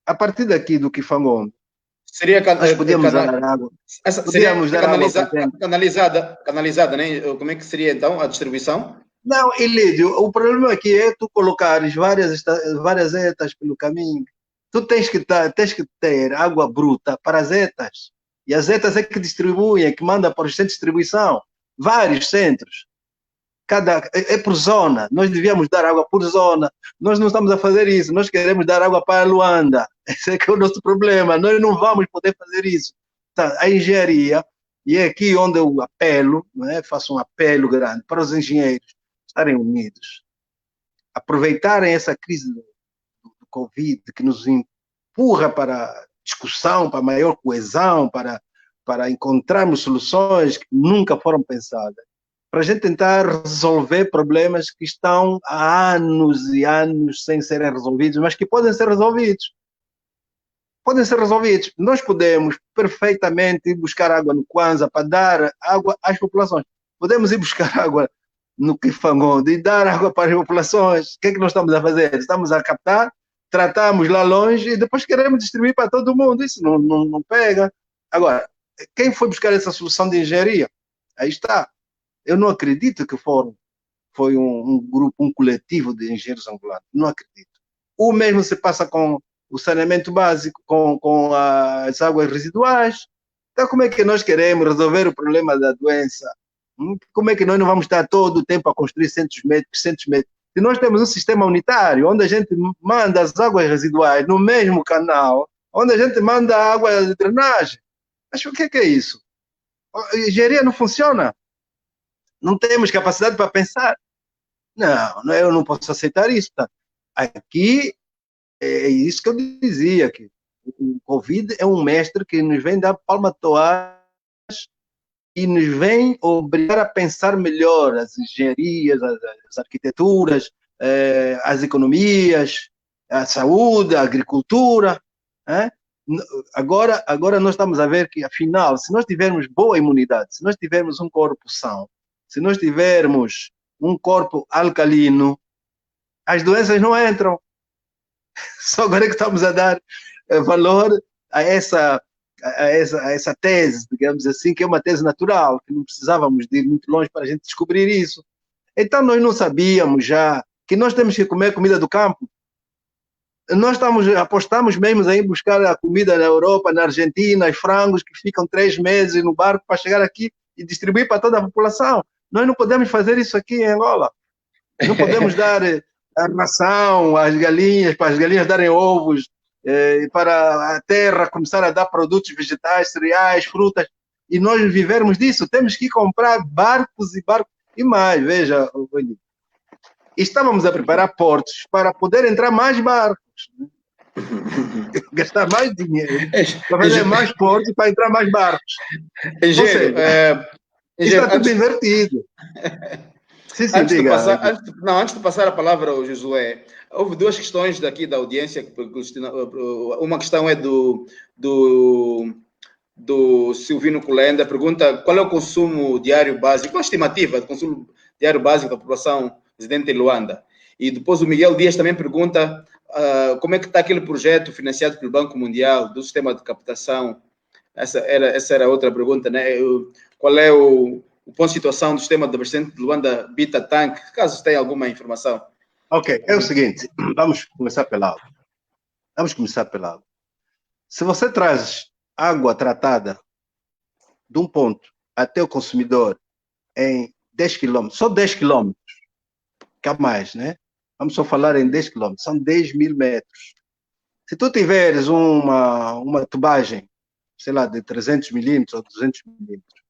A partir daqui do Kifangondo, nós podíamos dar água. Podíamos dar água canalizada, né? Como é que seria então a distribuição? Não, Ilídio, o problema aqui é tu colocares várias etas pelo caminho. Tu tens que ter água bruta para as etas. E as etas é que distribuem, é que mandam para os centros de distribuição. Vários centros. É por zona. Nós devíamos dar água por zona. Nós não estamos a fazer isso. Nós queremos dar água para Luanda. Esse é que é o nosso problema. Nós não vamos poder fazer isso. Então, a engenharia, e é aqui onde eu apelo, né, faço um apelo grande para os engenheiros estarem unidos, aproveitarem essa crise do Covid, que nos empurra para discussão, para maior coesão, para encontrarmos soluções que nunca foram pensadas, para a gente tentar resolver problemas que estão há anos e anos sem serem resolvidos, mas que podem ser resolvidos. Podem ser resolvidos. Nós podemos perfeitamente ir buscar água no Kwanza para dar água às populações. Podemos ir buscar água no Kifangondo e dar água para as populações. O que é que nós estamos a fazer? Estamos a captar, tratamos lá longe e depois queremos distribuir para todo mundo. Isso não pega. Agora, quem foi buscar essa solução de engenharia? Aí está. Eu não acredito que foi um grupo, um coletivo de engenheiros angolanos. Não acredito. O mesmo se passa com o saneamento básico, com as águas residuais. Então, como é que nós queremos resolver o problema da doença? Como é que nós não vamos estar todo o tempo a construir centros médicos? Se nós temos um sistema unitário, onde a gente manda as águas residuais no mesmo canal, onde a gente manda a água de drenagem. Mas o que é isso? A engenharia não funciona. Não temos capacidade para pensar. Não, eu não posso aceitar isso. Tá? Aqui, é isso que eu dizia, que o Covid é um mestre que nos vem dar palmatoadas e nos vem obrigar a pensar melhor as engenharias, as arquiteturas, as economias, a saúde, a agricultura. Agora nós estamos a ver que, afinal, se nós tivermos boa imunidade, se nós tivermos um corpo são, se nós tivermos um corpo alcalino, as doenças não entram. Só agora é que estamos a dar valor a essa tese, digamos assim, que é uma tese natural, que não precisávamos de ir muito longe para a gente descobrir isso. Então nós não sabíamos já que nós temos que comer comida do campo. Nós apostamos mesmo em buscar a comida na Europa, na Argentina, os frangos que ficam 3 meses no barco para chegar aqui e distribuir para toda a população. Nós não podemos fazer isso aqui em Angola. Não podemos dar a ração às galinhas, para as galinhas darem ovos, para a terra começar a dar produtos vegetais, cereais, frutas, e nós vivermos disso. Temos que comprar barcos e barcos. E mais, veja, estávamos a preparar portos para poder entrar mais barcos. Gastar mais dinheiro para fazer mais portos e para entrar mais barcos. Engenheiro, está tudo invertido. Sim, antes de passar a palavra ao Josué, houve 2 questões daqui da audiência. Uma questão é do Silvino Colenda, pergunta qual é o consumo diário básico, uma estimativa de consumo diário básico da população residente em Luanda. E depois o Miguel Dias também pergunta como é que está aquele projeto financiado pelo Banco Mundial do sistema de captação. Essa era outra pergunta, né? Qual é o ponto de situação do sistema de abastecimento de Luanda Bita Tank, caso tenha alguma informação. Ok, é o seguinte, vamos começar pela água. Se você traz água tratada de um ponto até o consumidor em 10 quilômetros, só 10 quilômetros, que há mais, né? Vamos só falar em 10 quilômetros, são 10 mil metros. Se tu tiveres uma tubagem, sei lá, de 300 milímetros ou 200 milímetros,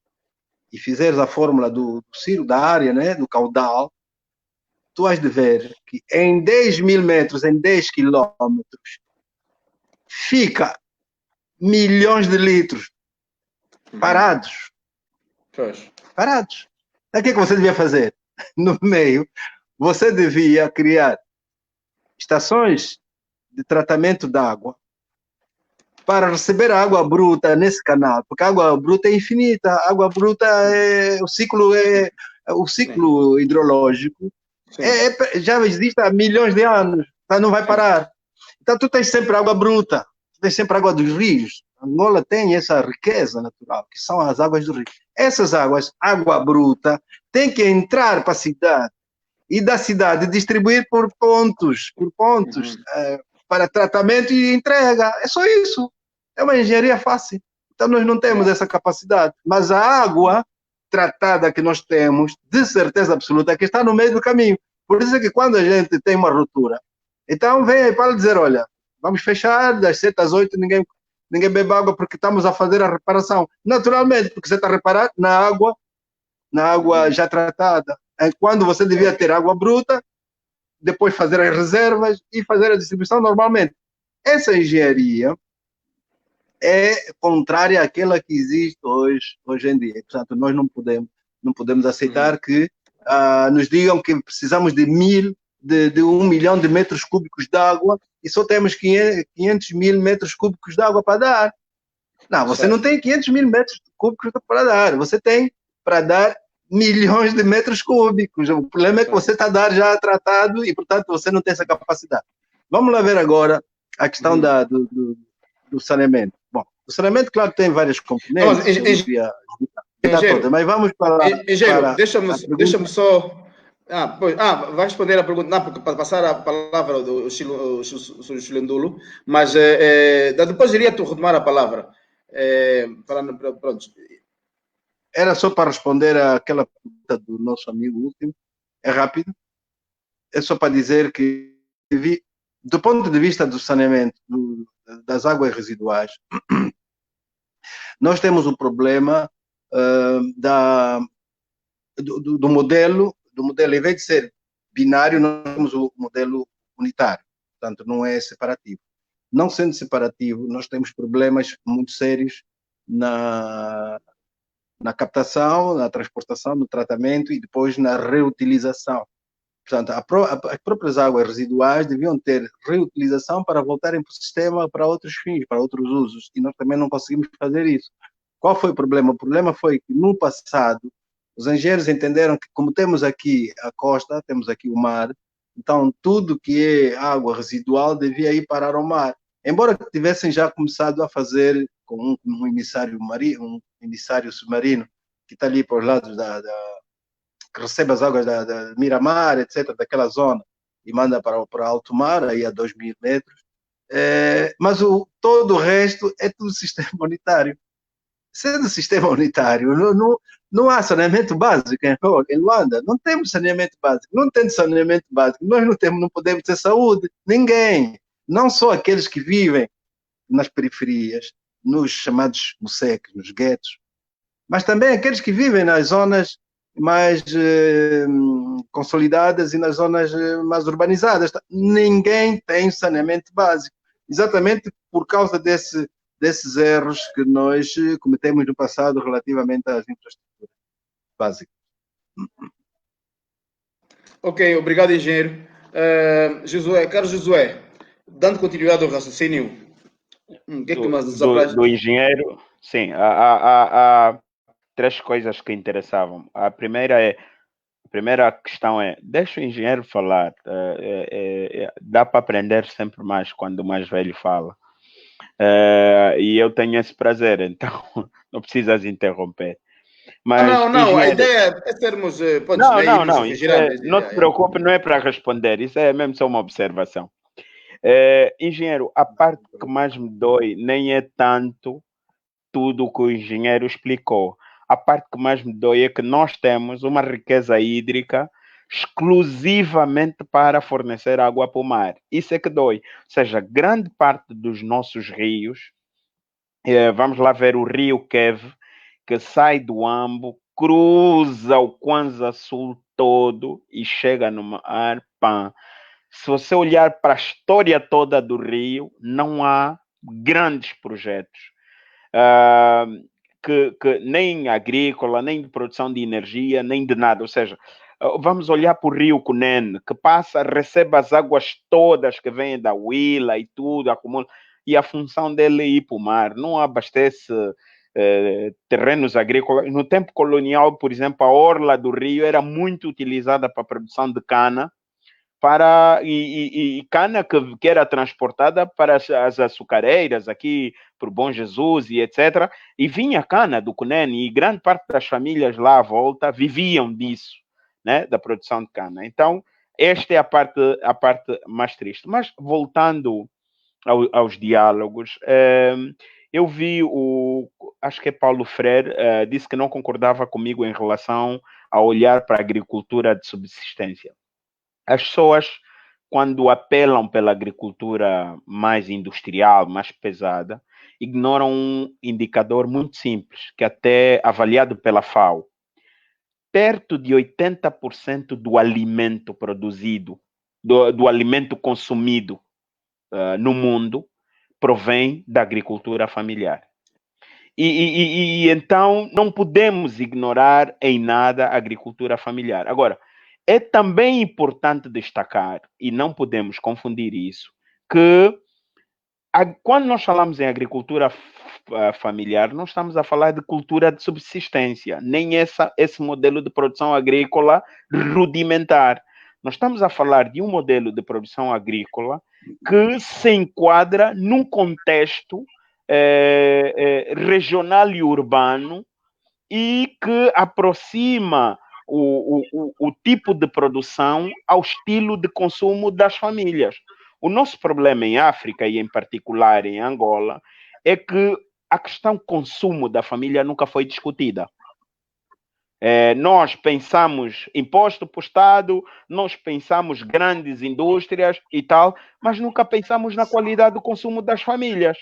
e fizeres a fórmula do círculo da área, né, do caudal, tu has de ver que em 10 mil metros, em 10 quilômetros, fica milhões de litros parados. Parados. O que é que você devia fazer? No meio, você devia criar estações de tratamento de água para receber a água bruta nesse canal, porque a água bruta é infinita, a água bruta o ciclo hidrológico já existe há milhões de anos, então não vai parar. Então tu tens sempre água bruta, tu tens sempre água dos rios. Angola tem essa riqueza natural, que são as águas do rio. Essas águas, água bruta, tem que entrar para a cidade e da cidade distribuir por pontos, para tratamento e entrega. É só isso. É uma engenharia fácil. Então nós não temos essa capacidade. Mas a água tratada que nós temos, de certeza absoluta, que está no meio do caminho. Por isso é que quando a gente tem uma ruptura, então vem aí para dizer, olha, vamos fechar das 7 às 8, ninguém bebe água porque estamos a fazer a reparação. Naturalmente, porque você está a reparar na água já tratada. Quando você devia ter água bruta, depois fazer as reservas e fazer a distribuição normalmente. Essa engenharia é contrária àquela que existe hoje em dia. Portanto, nós não podemos aceitar que nos digam que precisamos de 1 milhão de metros cúbicos de água e só temos 500 mil metros cúbicos de água para dar. Não, você não tem 500 mil metros cúbicos para dar. Você tem para dar milhões de metros cúbicos. O problema é que você está a dar já tratado e, portanto, você não tem essa capacidade. Vamos lá ver agora a questão do saneamento. Bom, o saneamento, claro, tem várias componentes. Mas vamos para... Deixa-me só... vai responder a pergunta, não, porque para passar a palavra do Chilendulo, mas depois iria tu retomar a palavra. Pronto. Era só para responder àquela pergunta do nosso amigo último, é rápido, é só para dizer que, do ponto de vista do saneamento das águas residuais, nós temos o problema do modelo, em vez de ser binário, nós temos o modelo unitário, portanto não é separativo. Não sendo separativo, nós temos problemas muito sérios na captação, na transportação, no tratamento e depois na reutilização. Portanto, as próprias águas residuais deviam ter reutilização para voltarem para o sistema para outros fins, para outros usos, e nós também não conseguimos fazer isso. Qual foi o problema? O problema foi que, no passado, os engenheiros entenderam que, como temos aqui a costa, temos aqui o mar, então tudo que é água residual devia ir parar ao mar. Embora tivessem já começado a fazer com um emissário submarino, que está ali por lados que recebe as águas da Miramar, etc., daquela zona, e manda para alto mar, aí a 2 mil metros. Mas todo o resto é tudo sistema unitário. Sendo sistema unitário, não há saneamento básico em Luanda. Não temos saneamento básico. Não tendo saneamento básico, nós não podemos ter saúde. Ninguém. Não só aqueles que vivem nas periferias, nos chamados museques, nos guetos, mas também aqueles que vivem nas zonas mais consolidadas e nas zonas mais urbanizadas. Ninguém tem saneamento básico. Exatamente por causa desses erros que nós cometemos no passado relativamente às infraestruturas básicas. Ok, obrigado, engenheiro. Carlos Josué, dando continuidade ao raciocínio, o que é que mais do engenheiro, sim, há 3 coisas que interessavam. A primeira questão é, deixa o engenheiro falar, dá para aprender sempre mais quando o mais velho fala. E eu tenho esse prazer, então não precisas interromper. Mas, não, a ideia é termos... não te preocupe, não é para responder, isso é mesmo só uma observação. Engenheiro, a parte que mais me dói nem é tanto tudo o que o engenheiro explicou. A parte que mais me dói é que nós temos uma riqueza hídrica exclusivamente para fornecer água para o mar. Isso é que dói. Ou seja, grande parte dos nossos rios, vamos lá ver o rio Kev, que sai do Ambo, cruza o Kwanza Sul todo e chega no mar, pã. Se você olhar para a história toda do rio, não há grandes projetos. Que nem agrícola, nem de produção de energia, nem de nada. Ou seja, vamos olhar para o rio Cunene, que passa, recebe as águas todas que vêm da Huila e tudo, acumula, e a função dele é ir para o mar. Não abastece terrenos agrícolas. No tempo colonial, por exemplo, a orla do rio era muito utilizada para a produção de cana, e cana que era transportada para as açucareiras aqui por Bom Jesus e etc. E vinha cana do Cunene e grande parte das famílias lá à volta viviam disso, né, da produção de cana. Então, esta é a parte mais triste. Mas voltando aos diálogos, eu vi acho que é Paulo Freire, disse que não concordava comigo em relação a olhar para a agricultura de subsistência. As pessoas, quando apelam pela agricultura mais industrial, mais pesada, ignoram um indicador muito simples, que até avaliado pela FAO. Perto de 80% do alimento produzido, do alimento consumido no mundo, provém da agricultura familiar. E então não podemos ignorar em nada a agricultura familiar. Agora, é também importante destacar, e não podemos confundir isso, que quando nós falamos em agricultura familiar, não estamos a falar de cultura de subsistência, nem esse modelo de produção agrícola rudimentar. Nós estamos a falar de um modelo de produção agrícola que se enquadra num contexto regional e urbano e que aproxima o tipo de produção ao estilo de consumo das famílias. O nosso problema em África, e em particular em Angola, é que a questão consumo da família nunca foi discutida. Nós pensamos imposto para o Estado, nós pensamos grandes indústrias e tal, mas nunca pensamos na qualidade do consumo das famílias.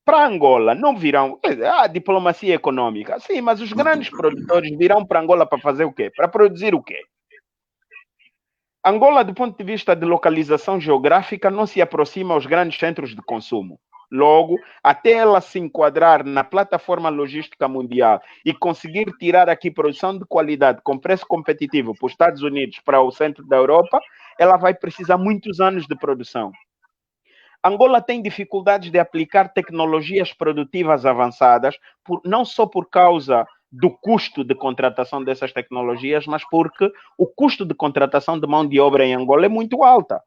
Para Angola, não virão. A diplomacia econômica, sim, mas os grandes produtores virão para Angola para fazer o quê? Para produzir o quê? Angola, do ponto de vista de localização geográfica, não se aproxima aos grandes centros de consumo. Logo, até ela se enquadrar na plataforma logística mundial e conseguir tirar aqui produção de qualidade com preço competitivo para os Estados Unidos, para o centro da Europa, ela vai precisar muitos anos de produção. Angola tem dificuldades de aplicar tecnologias produtivas avançadas, não só por causa do custo de contratação dessas tecnologias, mas porque o custo de contratação de mão de obra em Angola é muito alta.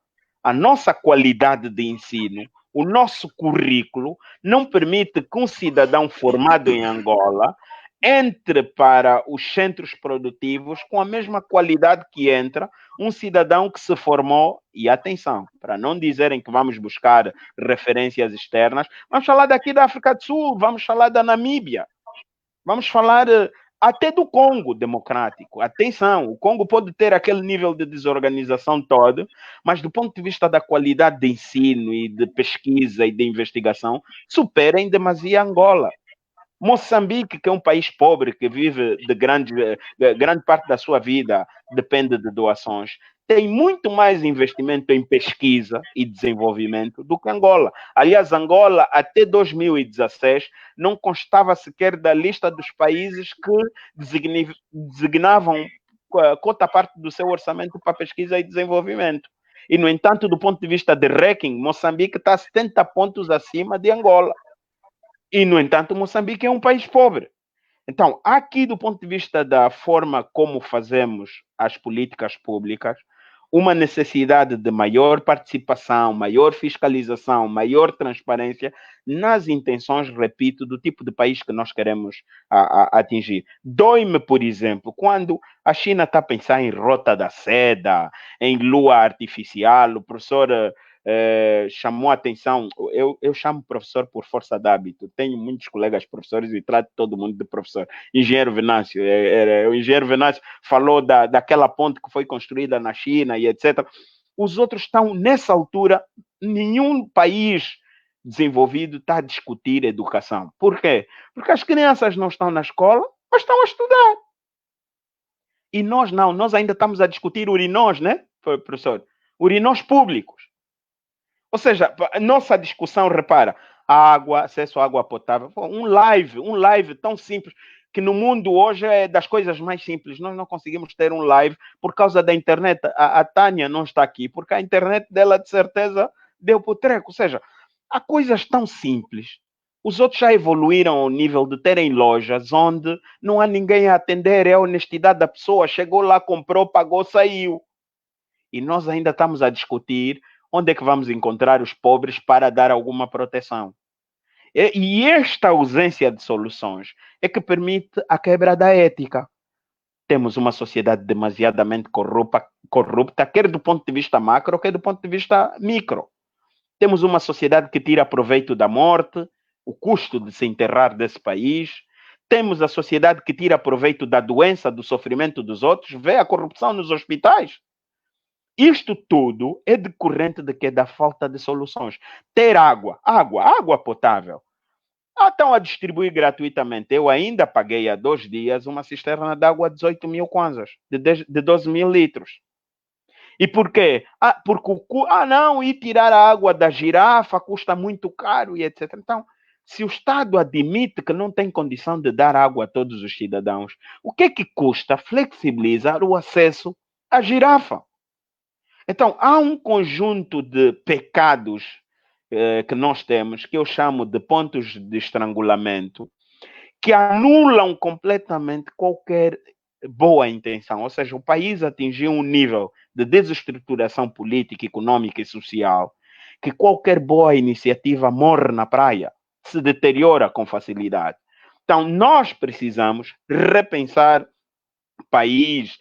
A nossa qualidade de ensino, o nosso currículo, não permite que um cidadão formado em Angola entre para os centros produtivos com a mesma qualidade que entra um cidadão que se formou, e atenção, para não dizerem que vamos buscar referências externas, vamos falar daqui da África do Sul, vamos falar da Namíbia, vamos falar até do Congo democrático. Atenção, o Congo pode ter aquele nível de desorganização todo, mas do ponto de vista da qualidade de ensino e de pesquisa e de investigação, supera em demasia Angola. Moçambique, que é um país pobre, que vive de grande parte da sua vida depende de doações, tem muito mais investimento em pesquisa e desenvolvimento do que Angola. Aliás, Angola, até 2016, não constava sequer da lista dos países que designavam cota parte do seu orçamento para pesquisa e desenvolvimento. E, no entanto, do ponto de vista de ranking, Moçambique está 70 pontos acima de Angola. E, no entanto, Moçambique é um país pobre. Então, aqui, do ponto de vista da forma como fazemos as políticas públicas, uma necessidade de maior participação, maior fiscalização, maior transparência nas intenções, repito, do tipo de país que nós queremos atingir. Dói-me, por exemplo, quando a China está a pensar em Rota da Seda, em lua artificial, o professor chamou a atenção. Eu chamo professor por força de hábito. Tenho muitos colegas professores e trato todo mundo de professor. Engenheiro Venâncio. O engenheiro Venâncio falou daquela ponte que foi construída na China e etc. Os outros estão, nessa altura, nenhum país desenvolvido está a discutir educação. Por quê? Porque as crianças não estão na escola, mas estão a estudar. E nós não, nós ainda estamos a discutir urinós, né, professor? Urinós públicos. Ou seja, a nossa discussão, repara, água, acesso à água potável, um live tão simples, que no mundo hoje é das coisas mais simples. Nós não conseguimos ter um live por causa da internet. A Tânia não está aqui, porque a internet dela, de certeza, deu para o treco. Ou seja, há coisas tão simples. Os outros já evoluíram ao nível de terem lojas onde não há ninguém a atender, é a honestidade da pessoa. Chegou lá, comprou, pagou, saiu. E nós ainda estamos a discutir onde é que vamos encontrar os pobres para dar alguma proteção. E esta ausência de soluções é que permite a quebra da ética. Temos uma sociedade demasiadamente corrupta, quer do ponto de vista macro, quer do ponto de vista micro. Temos uma sociedade que tira proveito da morte, o custo de se enterrar desse país. Temos a sociedade que tira proveito da doença, do sofrimento dos outros. Vê a corrupção nos hospitais. Isto tudo é decorrente de que? Da falta de soluções. Ter água potável. Estão a distribuir gratuitamente. Eu ainda paguei há 2 dias uma cisterna de água de 18 mil kwanzas, de 12 mil litros. E por quê? Ir tirar a água da girafa custa muito caro e etc. Então, se o Estado admite que não tem condição de dar água a todos os cidadãos, o que é que custa flexibilizar o acesso à girafa? Então, há um conjunto de pecados que nós temos, que eu chamo de pontos de estrangulamento, que anulam completamente qualquer boa intenção. Ou seja, o país atingiu um nível de desestruturação política, econômica e social que qualquer boa iniciativa morre na praia, se deteriora com facilidade. Então, nós precisamos repensar o país.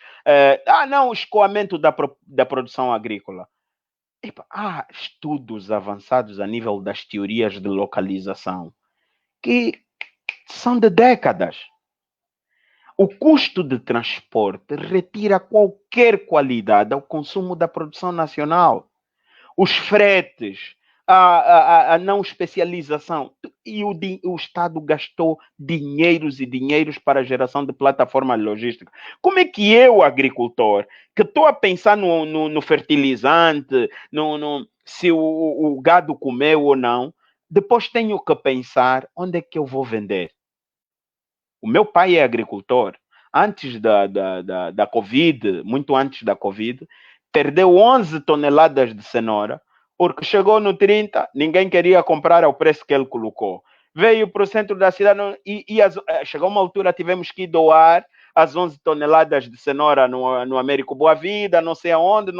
O escoamento da produção agrícola. Há estudos avançados a nível das teorias de localização que são de décadas. O custo de transporte retira qualquer qualidade ao consumo da produção nacional. Os fretes, a não especialização. E o Estado gastou dinheiros e dinheiros para a geração de plataforma logística. Como é que eu, agricultor, que estou a pensar no fertilizante, se o gado comeu ou não, depois tenho que pensar onde é que eu vou vender? O meu pai é agricultor. Antes da Covid, muito antes da Covid, perdeu 11 toneladas de cenoura, porque chegou no 30, ninguém queria comprar ao preço que ele colocou. Veio para o centro da cidade chegou uma altura, tivemos que doar as 11 toneladas de cenoura no Américo Boa Vida, não sei aonde.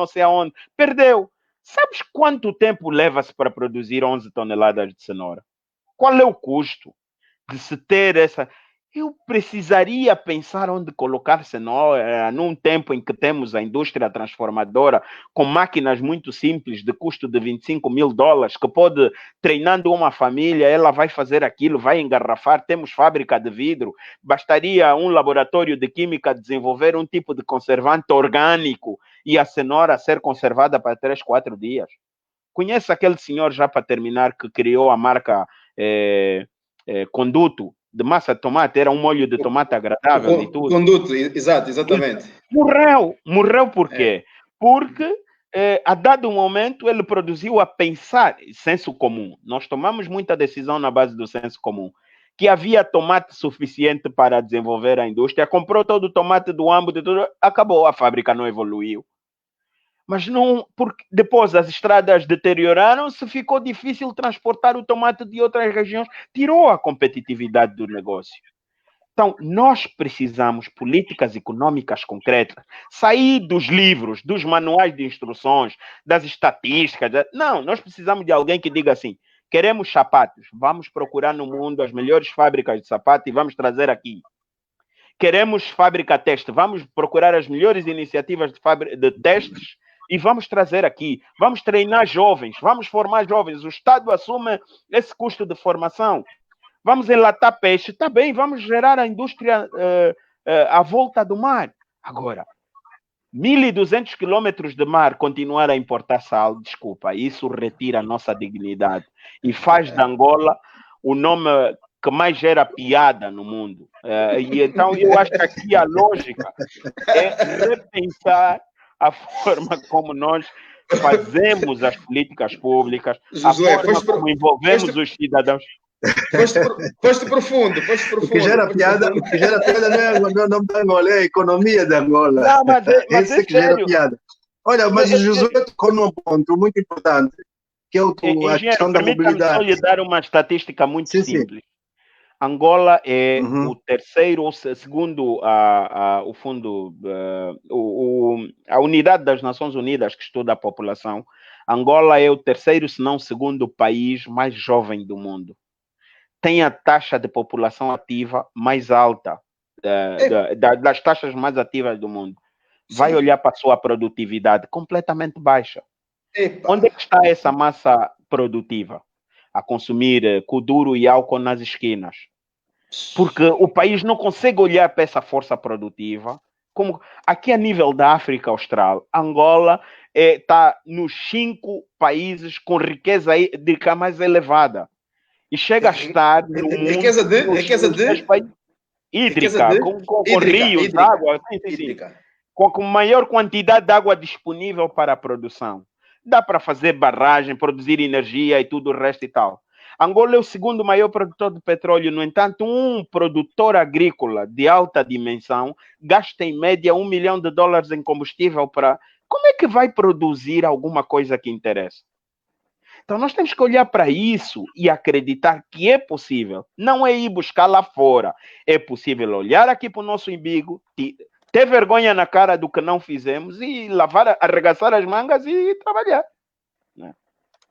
Perdeu. Sabes quanto tempo leva-se para produzir 11 toneladas de cenoura? Qual é o custo de se ter essa... Eu precisaria pensar onde colocar cenoura num tempo em que temos a indústria transformadora com máquinas muito simples de custo de $25 mil, que pode, treinando uma família, ela vai fazer aquilo, vai engarrafar. Temos fábrica de vidro. Bastaria um laboratório de química desenvolver um tipo de conservante orgânico e a cenoura ser conservada para 3, 4 dias. Conhece aquele senhor, já para terminar, que criou a marca Conduto, de massa de tomate, era um molho de tomate agradável e tudo. Conduto, exatamente. Morreu por quê? Porque a dado momento ele produziu a pensar, senso comum. Nós tomamos muita decisão na base do senso comum, que havia tomate suficiente para desenvolver a indústria, comprou todo o tomate do âmbito, acabou, a fábrica não evoluiu. Mas não, porque depois as estradas deterioraram-se, ficou difícil transportar o tomate de outras regiões, tirou a competitividade do negócio. Então, nós precisamos de políticas econômicas concretas, sair dos livros, dos manuais de instruções, das estatísticas. Não, nós precisamos de alguém que diga assim: queremos sapatos, vamos procurar no mundo as melhores fábricas de sapato e vamos trazer aqui. Queremos fábrica teste, vamos procurar as melhores iniciativas de testes e vamos trazer aqui, vamos treinar jovens, vamos formar jovens, o Estado assume esse custo de formação, vamos enlatar peixe, está bem, vamos gerar a indústria à volta do mar. Agora, 1.200 quilômetros de mar continuar a importar sal, desculpa, isso retira a nossa dignidade e faz de Angola o nome que mais gera piada no mundo. E então eu acho que aqui a lógica é repensar a forma como nós fazemos as políticas públicas, Josué, a forma como envolvemos os cidadãos. Foste profundo. O que gera piada não é Angola, é a economia de Angola. Não, mas esse que gera piada. Olha, mas o Josué tocou num ponto muito importante, que é a questão da mobilidade. Só lhe dar uma estatística muito simples. Sim. Angola é o terceiro, ou segundo o fundo, a unidade das Nações Unidas que estuda a população, Angola é o terceiro, se não o segundo país mais jovem do mundo. Tem a taxa de população ativa mais alta, das taxas mais ativas do mundo. Vai Sim. olhar para a sua produtividade, completamente baixa. Epa. Onde é que está essa massa produtiva? A consumir kuduro e álcool nas esquinas. Porque o país não consegue olhar para essa força produtiva. Como aqui a nível da África Austral, Angola está nos 5 países com riqueza hídrica mais elevada. E chega a estar no mundo... Riqueza hídrica, com rios, água, sim. Com maior quantidade de água disponível para a produção. Dá para fazer barragem, produzir energia e tudo o resto e tal. Angola é o segundo maior produtor de petróleo, no entanto, um produtor agrícola de alta dimensão gasta em média $1 milhão em combustível para... Como é que vai produzir alguma coisa que interessa? Então, nós temos que olhar para isso e acreditar que é possível. Não é ir buscar lá fora. É possível olhar aqui para o nosso umbigo, ter vergonha na cara do que não fizemos e arregaçar as mangas e trabalhar.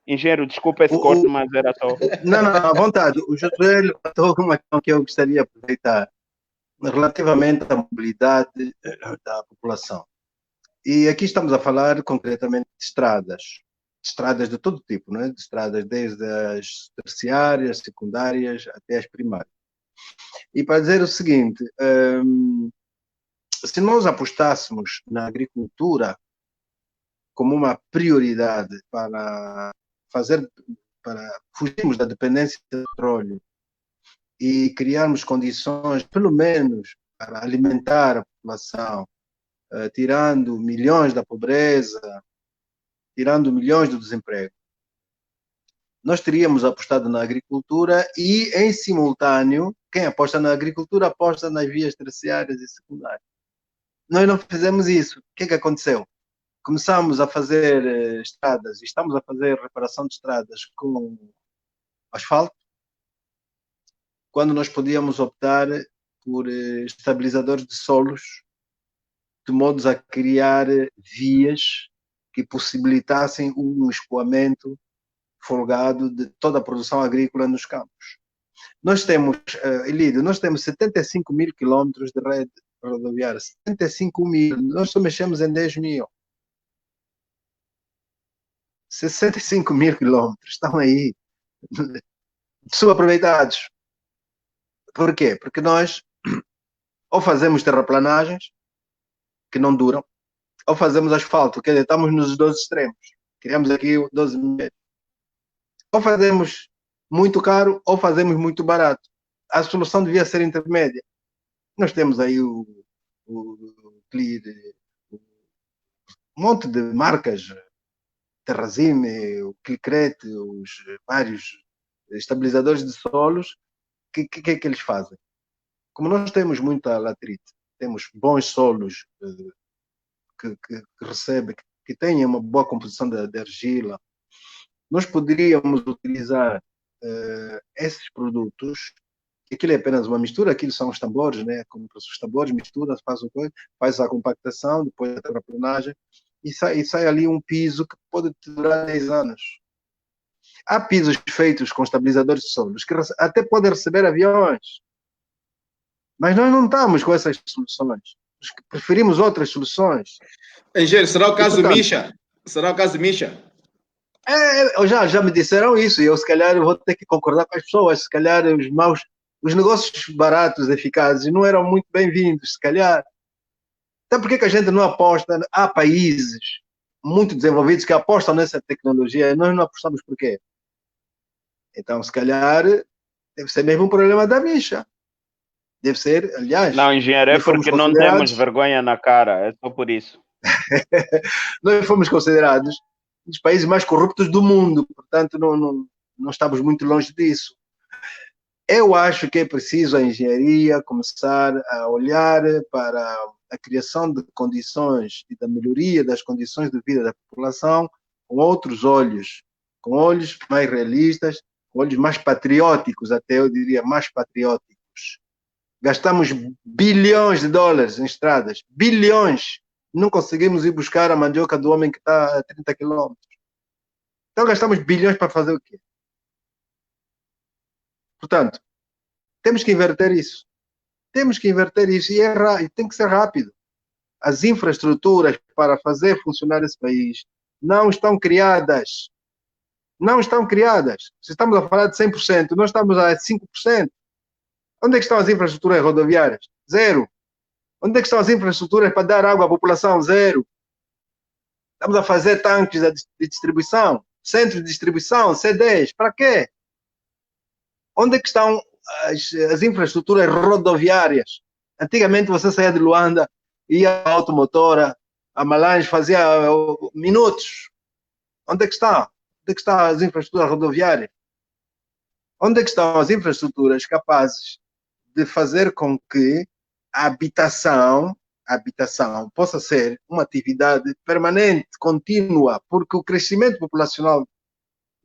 Engenheiro, desculpa esse corte, mas era só... Não, à vontade. O Josué levantou uma questão que eu gostaria de aproveitar relativamente à mobilidade da população. E aqui estamos a falar concretamente de estradas de todo tipo, não é? De estradas desde as terciárias, secundárias até as primárias. E para dizer o seguinte, se nós apostássemos na agricultura como uma prioridade para fugirmos da dependência do petróleo e criarmos condições, pelo menos, para alimentar a população, tirando milhões da pobreza, tirando milhões do desemprego, nós teríamos apostado na agricultura e, em simultâneo, quem aposta na agricultura aposta nas vias terciárias e secundárias. Nós não fizemos isso. O que é que aconteceu? Começamos a fazer estradas e estamos a fazer reparação de estradas com asfalto, quando nós podíamos optar por estabilizadores de solos, de modo a criar vias que possibilitassem um escoamento folgado de toda a produção agrícola nos campos. Nós temos, Elidio, nós temos 75 mil quilómetros de rede rodoviária, 75 mil, nós só mexemos em 10 mil. 65 mil quilómetros estão aí, subaproveitados. Por quê? Porque nós ou fazemos terraplanagens, que não duram, ou fazemos asfalto, quer dizer, estamos nos 2 extremos. Criamos aqui 12 mil. Ou fazemos muito caro, ou fazemos muito barato. A solução devia ser intermédia. Nós temos aí um monte de marcas, Terrazime, o Clicrete, os vários estabilizadores de solos. O que é que eles fazem? Como nós temos muita latrite, temos bons solos que recebem, que têm uma boa composição de argila, nós poderíamos utilizar esses produtos, que aquilo é apenas uma mistura, aquilo são os tambores, né? Como os tambores, mistura, faz a compactação, depois a terraplanagem, e sai ali um piso que pode durar 10 anos. Há pisos feitos com estabilizadores de solos que até podem receber aviões, mas nós não estamos com essas soluções. Preferimos outras soluções. Engenheiro, será o caso do Misha? Será o caso de Misha? Já me disseram isso, e eu se calhar vou ter que concordar com as pessoas, se calhar os negócios baratos, eficazes, não eram muito bem-vindos, se calhar. Então por que a gente não aposta? Há países muito desenvolvidos que apostam nessa tecnologia, nós não apostamos por quê? Então, se calhar, deve ser mesmo um problema da Misha. Deve ser, aliás, Não, engenheiro, é nós fomos porque não temos considerados, vergonha na cara, é só por isso. nós fomos considerados um dos países mais corruptos do mundo, portanto, não estamos muito longe disso. Eu acho que é preciso a engenharia começar a olhar para a criação de condições e da melhoria das condições de vida da população com outros olhos, com olhos mais realistas, com olhos mais patrióticos, até eu diria mais patrióticos. Gastamos bilhões de dólares em estradas, bilhões. Não conseguimos ir buscar a mandioca do homem que está a 30 quilômetros. Então gastamos bilhões para fazer o quê? Portanto, temos que inverter isso. Temos que inverter isso e tem que ser rápido. As infraestruturas para fazer funcionar esse país não estão criadas. Não estão criadas. Se estamos a falar de 100%, nós estamos a 5%. Onde é que estão as infraestruturas rodoviárias? Zero. Onde é que estão as infraestruturas para dar água à população? Zero. Estamos a fazer tanques de distribuição, centros de distribuição, C10. Para quê? Onde é que estão as infraestruturas rodoviárias? Antigamente você saía de Luanda, ia à automotora, a Malange fazia minutos. Onde é que está? Onde é que estão as infraestruturas rodoviárias? Onde é que estão as infraestruturas capazes de fazer com que a habitação possa ser uma atividade permanente, contínua, porque o crescimento populacional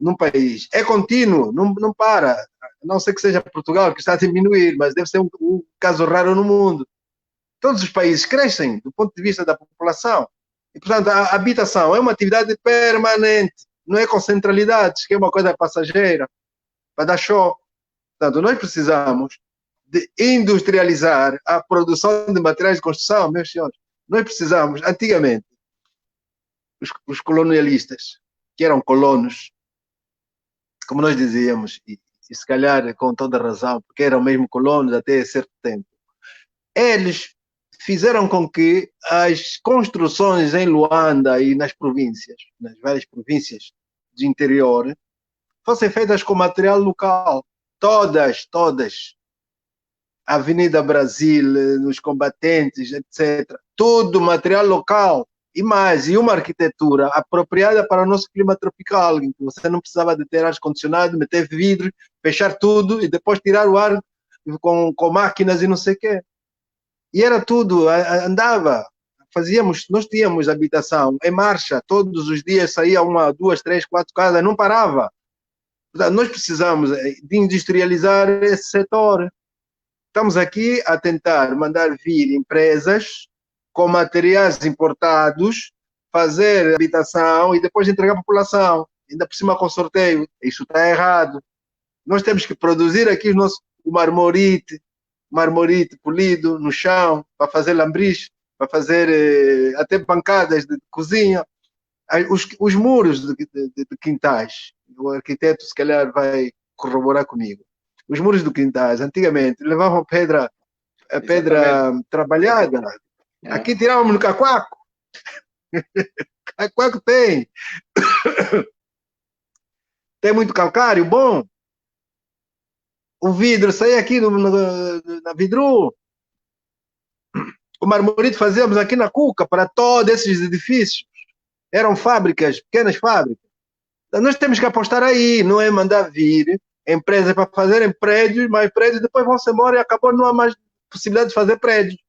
num país é contínuo, não para. A não ser que seja Portugal, que está a diminuir, mas deve ser um caso raro no mundo. Todos os países crescem do ponto de vista da população. E, portanto, a habitação é uma atividade permanente, não é com centralidades, que é uma coisa passageira, para dar show. Portanto, nós precisamos de industrializar a produção de materiais de construção, meus senhores. Nós precisamos, antigamente, os colonialistas, que eram colonos, como nós dizíamos, e se calhar com toda razão, porque eram mesmo colonos até certo tempo, eles fizeram com que as construções em Luanda e nas províncias, nas várias províncias do interior, fossem feitas com material local. Todas. A Avenida Brasil, nos combatentes, etc. Tudo material local. E mais, e uma arquitetura apropriada para o nosso clima tropical, em que você não precisava de ter ar-condicionado, meter vidro, fechar tudo e depois tirar o ar com máquinas e não sei o quê. E era tudo, andava. Nós tínhamos habitação em marcha, todos os dias saía 1, 2, 3, 4 casas, não parava. Portanto, nós precisamos de industrializar esse setor. Estamos aqui a tentar mandar vir empresas com materiais importados, fazer habitação e depois entregar à população, ainda por cima com sorteio. Isso está errado. Nós temos que produzir aqui o marmorite polido no chão, para fazer lambris, para fazer até bancadas de cozinha. Os muros de quintais, o arquiteto se calhar vai corroborar comigo. Os muros do quintais, antigamente, levavam pedra trabalhada. É. Aqui tirávamos no caquaco. Caquaco tem. Tem muito calcário, bom. O vidro saía aqui na vidro. O marmorito fazíamos aqui na Cuca para todos esses edifícios. Eram fábricas, pequenas fábricas. Então, nós temos que apostar aí, não é mandar vir empresas para fazerem prédios, mais prédios, depois vão-se embora e acabou, não há mais possibilidade de fazer prédios.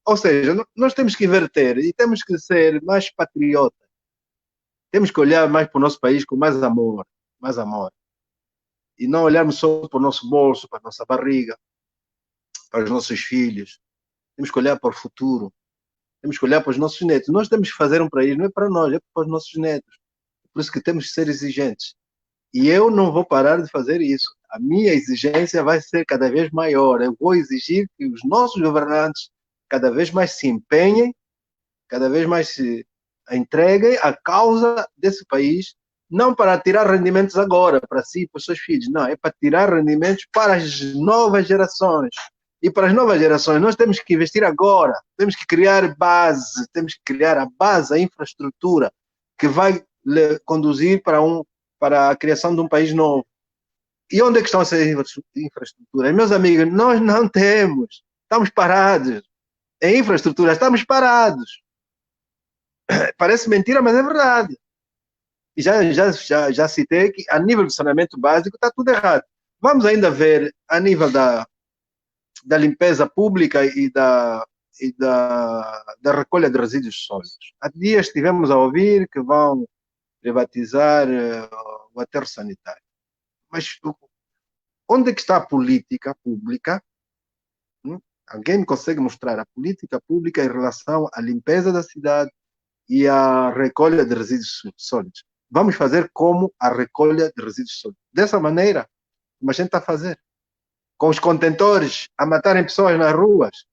Ou seja, nós temos que inverter e temos que ser mais patriotas. Temos que olhar mais para o nosso país com mais amor. E não olharmos só para o nosso bolso, para a nossa barriga, para os nossos filhos. Temos que olhar para o futuro. Temos que olhar para os nossos netos. Nós temos que fazer um país, não é para nós, é para os nossos netos. Por isso que temos que ser exigentes. E eu não vou parar de fazer isso. A minha exigência vai ser cada vez maior. Eu vou exigir que os nossos governantes cada vez mais se empenhem, cada vez mais se Entreguem a causa desse país, não para tirar rendimentos agora, para si e para os seus filhos, não, é para tirar rendimentos para as novas gerações. E para as novas gerações, nós temos que investir agora, temos que criar base, temos que criar a base, a infraestrutura, que vai conduzir para a criação de um país novo. E onde é que estão essas infraestruturas? Meus amigos, nós não temos, estamos parados. Em infraestrutura, estamos parados. Parece mentira, mas é verdade. E já citei que a nível do saneamento básico está tudo errado. Vamos ainda ver a nível da limpeza pública e da recolha de resíduos sólidos. Há dias estivemos a ouvir que vão privatizar o aterro sanitário. Mas onde é que está a política pública? Alguém me consegue mostrar a política pública em relação à limpeza da cidade e à recolha de resíduos sólidos? Vamos fazer como a recolha de resíduos sólidos. Dessa maneira, como a gente está a fazer. Com os contentores a matarem pessoas nas ruas.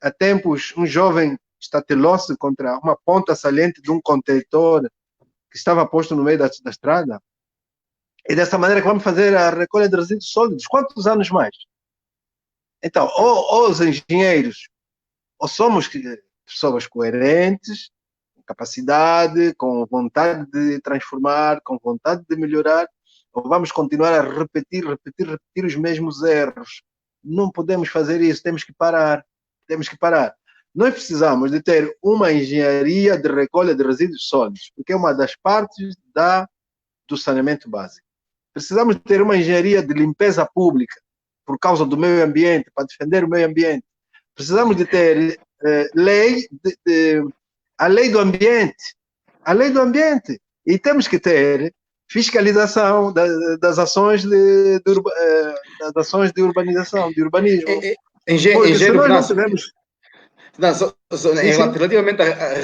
Há tempos, um jovem estatelou-se contra uma ponta saliente de um contentor que estava posto no meio da estrada. E dessa maneira que vamos fazer a recolha de resíduos sólidos. Quantos anos mais? Então, ou os engenheiros, ou somos pessoas coerentes, com capacidade, com vontade de transformar, com vontade de melhorar, ou vamos continuar a repetir os mesmos erros. Não podemos fazer isso, temos que parar. Nós precisamos de ter uma engenharia de recolha de resíduos sólidos, porque é uma das partes do saneamento básico. Precisamos de ter uma engenharia de limpeza pública, por causa do meio ambiente, para defender o meio ambiente. Precisamos de ter a lei do ambiente. E temos que ter fiscalização das ações de urbanização, de urbanismo. Porque se nós não tivermos...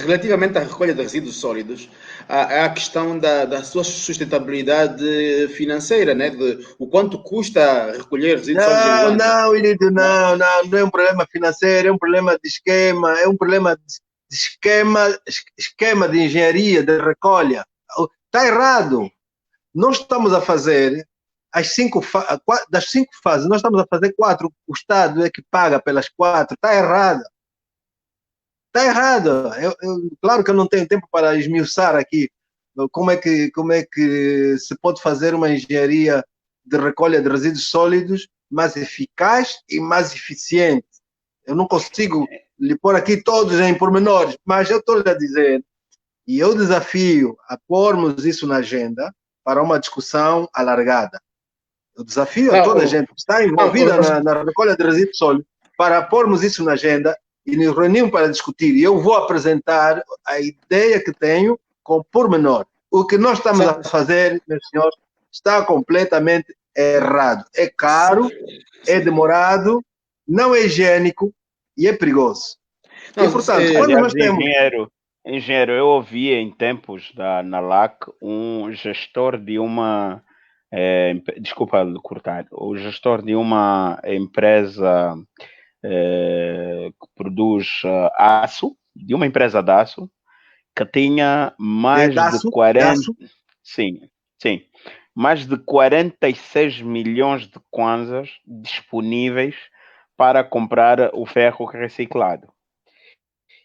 Relativamente à recolha de resíduos sólidos, há a questão da sua sustentabilidade financeira, né? O quanto custa recolher resíduos sólidos. Não é um problema financeiro, é um problema de esquema, é um problema de esquema de engenharia, de recolha. Está errado. Nós estamos a fazer das 5 fases, nós estamos a fazer 4, o Estado é que paga pelas 4, está errado. Está errado. Claro que eu não tenho tempo para esmiuçar aqui como é que se pode fazer uma engenharia de recolha de resíduos sólidos mais eficaz e mais eficiente. Eu não consigo lhe pôr aqui todos em pormenores, mas eu estou-lhe a dizer, e eu desafio a pormos isso na agenda para uma discussão alargada. Eu desafio a toda a gente que está envolvida na recolha de resíduos sólidos para pormos isso na agenda e nos reunimos para discutir. E eu vou apresentar a ideia que tenho com pormenor. O que nós estamos a fazer, meus senhores, está completamente errado. É caro, é demorado, não é higiênico e é perigoso. E, portanto, quando nós temos... Engenheiro, eu ouvi em tempos na LAC um gestor de uma... desculpa cortar. O gestor de uma empresa... que produz aço, de uma empresa de aço, que tinha mais de 40... Sim, mais de 46 milhões de kwanzas disponíveis para comprar o ferro reciclado.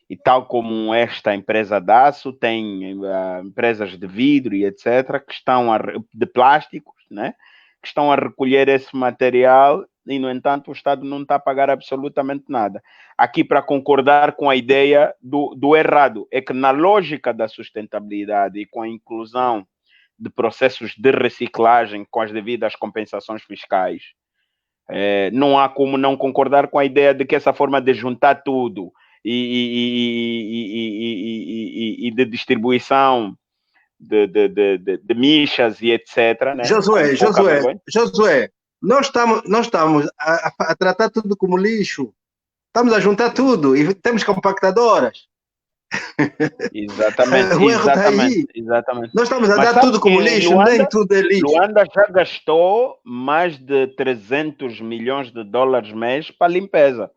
E tal como esta empresa de aço, tem empresas de vidro e etc., que estão de plásticos, né? Que estão a recolher esse material e, no entanto, o Estado não está a pagar absolutamente nada. Aqui, para concordar com a ideia do errado, é que na lógica da sustentabilidade e com a inclusão de processos de reciclagem com as devidas compensações fiscais, não há como não concordar com a ideia de que essa forma de juntar tudo e de distribuição de michas e etc. Né? Josué, nós estamos a tratar tudo como lixo. Estamos a juntar tudo e temos compactadoras. Exatamente. Nós estamos a dar tudo como lixo, nem tudo é lixo. Luanda já gastou mais de 300 milhões de dólares mês para limpeza.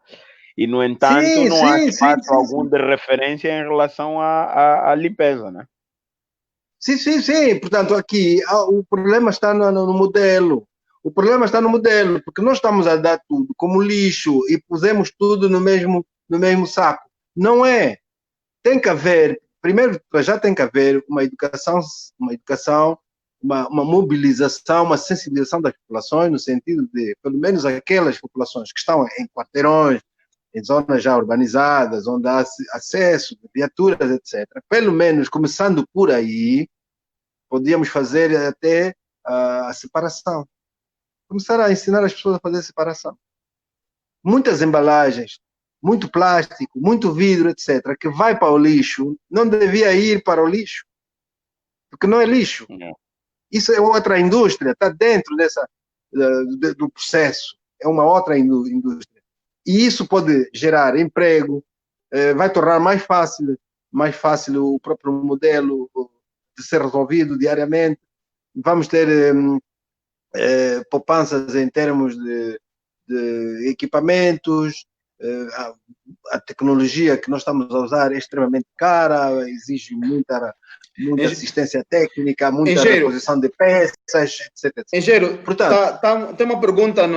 E, no entanto, não há sim, espaço algum de referência em relação à limpeza, né? Sim. Portanto, aqui o problema está no modelo. O problema está no modelo, porque nós estamos a dar tudo como lixo e pusemos tudo no mesmo saco. Não é. Tem que haver, primeiro, já tem que haver uma educação, uma mobilização, uma sensibilização das populações, no sentido de, pelo menos aquelas populações que estão em quarteirões, em zonas já urbanizadas, onde há acesso de viaturas, etc. Pelo menos, começando por aí, podíamos fazer até a separação. Começar a ensinar as pessoas a fazer a separação. Muitas embalagens, muito plástico, muito vidro, etc., que vai para o lixo, não devia ir para o lixo, porque não é lixo. Isso é outra indústria, está dentro do processo, é uma outra indústria. E isso pode gerar emprego, vai tornar mais fácil o próprio modelo de ser resolvido diariamente. Vamos ter poupanças em termos de equipamentos, a tecnologia que nós estamos a usar é extremamente cara, exige muita assistência técnica, muita reposição de peças, etc. Engenheiro, portanto, tem uma pergunta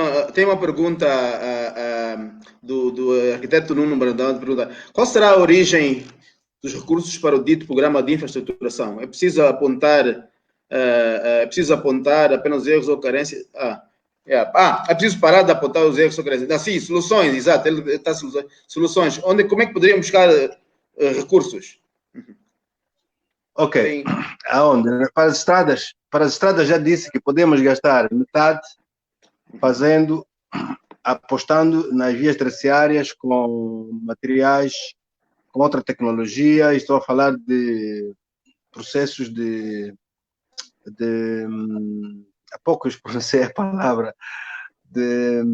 do arquiteto Nuno Brandão, pergunta: qual será a origem dos recursos para o dito programa de infraestruturação? É preciso apontar apenas erros ou carências? É preciso parar de apontar os erros ou carências. Sim, soluções, exato. Ele está soluções. Como é que poderíamos buscar recursos? Ok. Aonde? Para as estradas já disse que podemos gastar metade apostando nas vias terciárias com materiais, com outra tecnologia. Estou a falar de processos há pouco eu pronunciei a palavra, de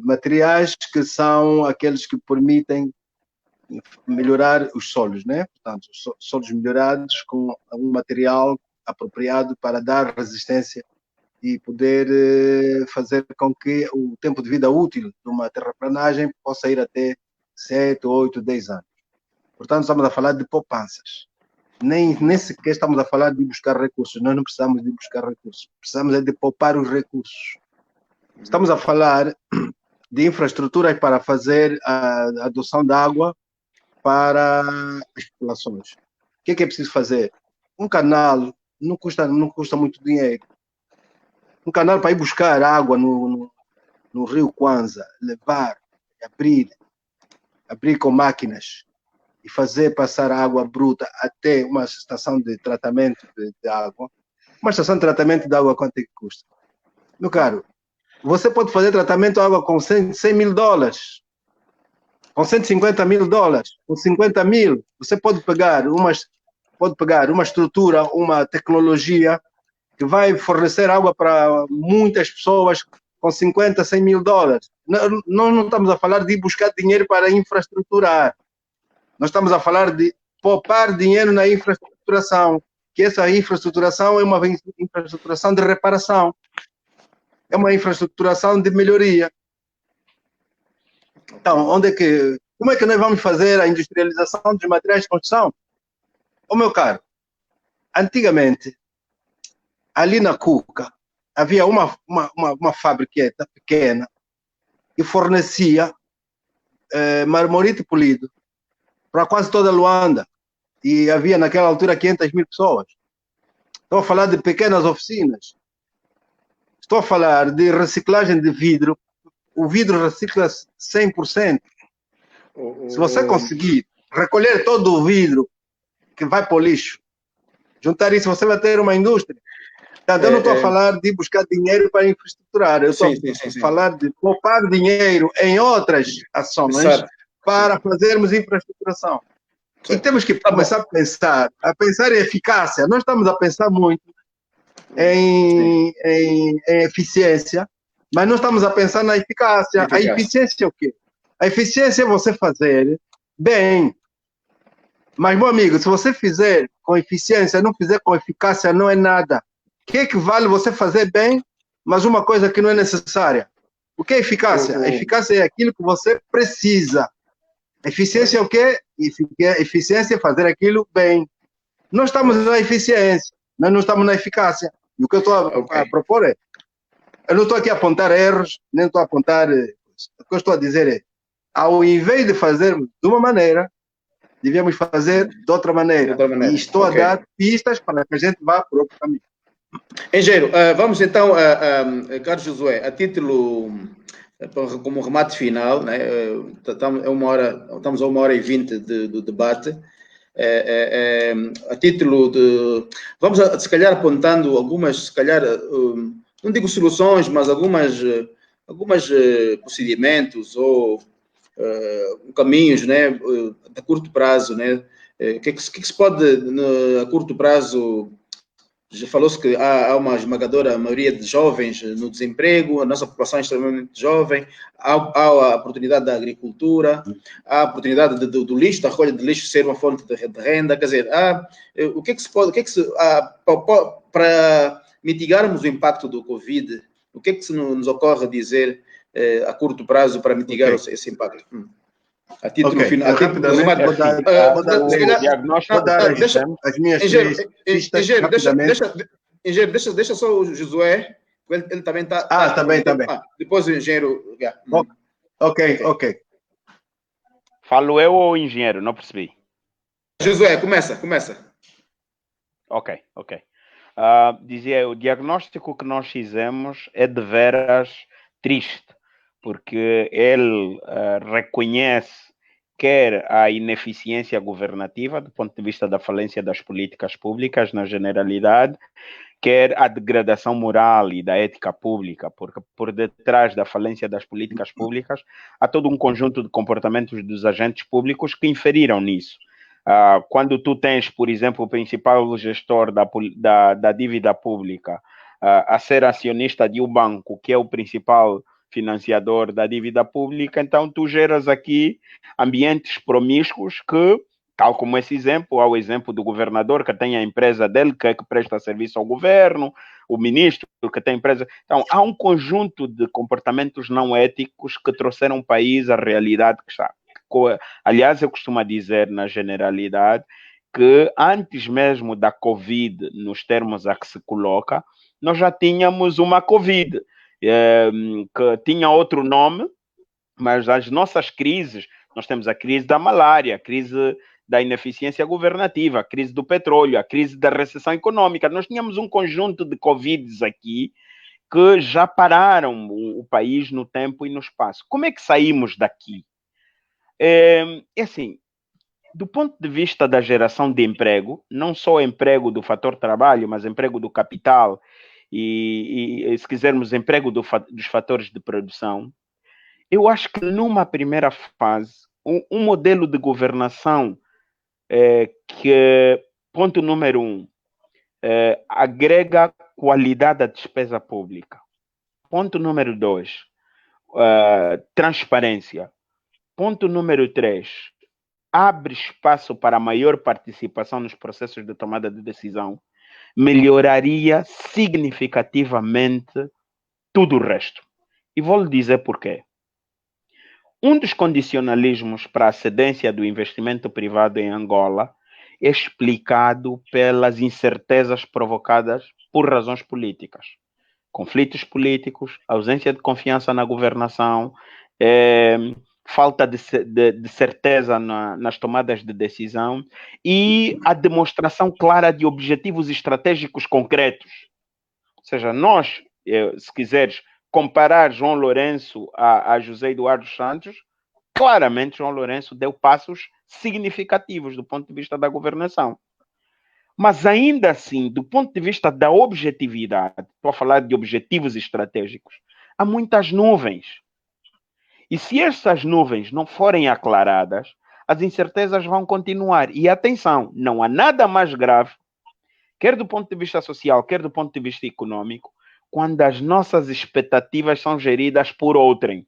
materiais que são aqueles que permitem melhorar os solos, né? Portanto, solos melhorados com um material apropriado para dar resistência e poder fazer com que o tempo de vida útil de uma terraplanagem possa ir até 7, 8, 10 anos. Portanto, estamos a falar de poupanças. Nem sequer estamos a falar de buscar recursos. Nós não precisamos de buscar recursos. Precisamos de poupar os recursos. Estamos a falar de infraestruturas para fazer a adoção de água para as populações. O que é preciso fazer? Um canal não custa muito dinheiro. Um canal para ir buscar água no rio Kwanza, levar, abrir com máquinas e fazer passar a água bruta até uma estação de tratamento de água. Uma estação de tratamento de água, quanto é que custa? Meu caro, você pode fazer tratamento de água com $100 mil, com $150 mil, com 50 mil. Você pode pegar uma estrutura, uma tecnologia que vai fornecer água para muitas pessoas com 50, 100 mil dólares. Nós não estamos a falar de buscar dinheiro para infraestruturar. Nós estamos a falar de poupar dinheiro na infraestruturação, que essa infraestruturação é uma infraestruturação de reparação, é uma infraestruturação de melhoria. Então, como é que nós vamos fazer a industrialização dos materiais de construção? Meu caro, antigamente, ali na Cuca, havia uma fabriqueta pequena que fornecia marmorito polido para quase toda Luanda, e havia naquela altura 500 mil pessoas. Estou a falar de pequenas oficinas. Estou a falar de reciclagem de vidro. O vidro recicla 100%. Se você conseguir recolher todo o vidro que vai para o lixo, juntar isso, você vai ter uma indústria. Então, eu não estou a falar de buscar dinheiro para infraestruturar. Eu estou a falar de poupar dinheiro em outras ações para fazermos infraestruturação. E temos que começar a pensar em eficácia. Nós estamos a pensar muito em eficiência, mas não estamos a pensar na eficácia. A eficiência é o quê? A eficiência é você fazer bem. Mas, meu amigo, se você fizer com eficiência, não fizer com eficácia, não é nada. O que é que vale você fazer bem, mas uma coisa que não é necessária? O que é eficácia? A eficácia é aquilo que você precisa. Eficiência é o quê? Eficiência é fazer aquilo bem. Nós estamos na eficiência, mas não estamos na eficácia. E o que eu estou a propor é, eu não estou aqui a apontar erros, nem estou a apontar... O que eu estou a dizer é, ao invés de fazermos de uma maneira, devíamos fazer de outra maneira. E estou a dar pistas para que a gente vá por outro caminho. Engenheiro, vamos então, Carlos Josué, a título, como remate final, né, estamos a 1h20 do debate, a título de... Vamos, se calhar, apontando algumas, se calhar, não digo soluções, mas algumas procedimentos ou caminhos, né, a curto prazo, né? O que se pode, a curto prazo... Já falou-se que há uma esmagadora maioria de jovens no desemprego, a nossa população é extremamente jovem, há a oportunidade da agricultura, há a oportunidade do lixo, da recolha de lixo ser uma fonte de renda, quer dizer, o que é que se pode, para mitigarmos o impacto do Covid, o que é que se nos ocorre dizer a curto prazo para mitigar esse impacto? A título final, rapidamente, vou dar as minhas Engenheiro, deixa só o Josué, ele também está... também. Depois o engenheiro... Ok. Falo eu ou o engenheiro? Não percebi. Josué, começa. Ok. Dizia, o diagnóstico que nós fizemos é de veras triste, porque ele reconhece quer a ineficiência governativa, do ponto de vista da falência das políticas públicas na generalidade, quer a degradação moral e da ética pública, porque por detrás da falência das políticas públicas há todo um conjunto de comportamentos dos agentes públicos que inferiram nisso. Quando tu tens, por exemplo, o principal gestor da dívida pública a ser acionista de um banco, que é o principal financiador da dívida pública, então tu geras aqui ambientes promíscuos que, tal como esse exemplo, há o exemplo do governador que tem a empresa dele, que presta serviço ao governo, o ministro que tem empresa. Então, há um conjunto de comportamentos não éticos que trouxeram o país à realidade que está. Aliás, eu costumo dizer, na generalidade, que antes mesmo da Covid, nos termos a que se coloca, nós já tínhamos uma Covid, que tinha outro nome, mas as nossas crises, nós temos a crise da malária, a crise da ineficiência governativa, a crise do petróleo, a crise da recessão econômica. Nós tínhamos um conjunto de Covids aqui que já pararam o país no tempo e no espaço. Como é que saímos daqui? Assim, do ponto de vista da geração de emprego, não só emprego do fator trabalho, mas emprego do capital e se quisermos, emprego dos fatores de produção, eu acho que numa primeira fase, um modelo de governação que, ponto número 1, agrega qualidade à despesa pública. Ponto número 2, transparência. Ponto número 3, abre espaço para maior participação nos processos de tomada de decisão, melhoraria significativamente tudo o resto. E vou lhe dizer porquê. Um dos condicionalismos para a cedência do investimento privado em Angola é explicado pelas incertezas provocadas por razões políticas. Conflitos políticos, ausência de confiança na governação, falta de certeza nas tomadas de decisão e a demonstração clara de objetivos estratégicos concretos. Ou seja, nós, se quiseres comparar João Lourenço a José Eduardo Santos, claramente João Lourenço deu passos significativos do ponto de vista da governação. Mas ainda assim, do ponto de vista da objetividade, estou a falar de objetivos estratégicos, há muitas nuvens. E se essas nuvens não forem aclaradas, as incertezas vão continuar. E atenção, não há nada mais grave, quer do ponto de vista social, quer do ponto de vista econômico, quando as nossas expectativas são geridas por outrem.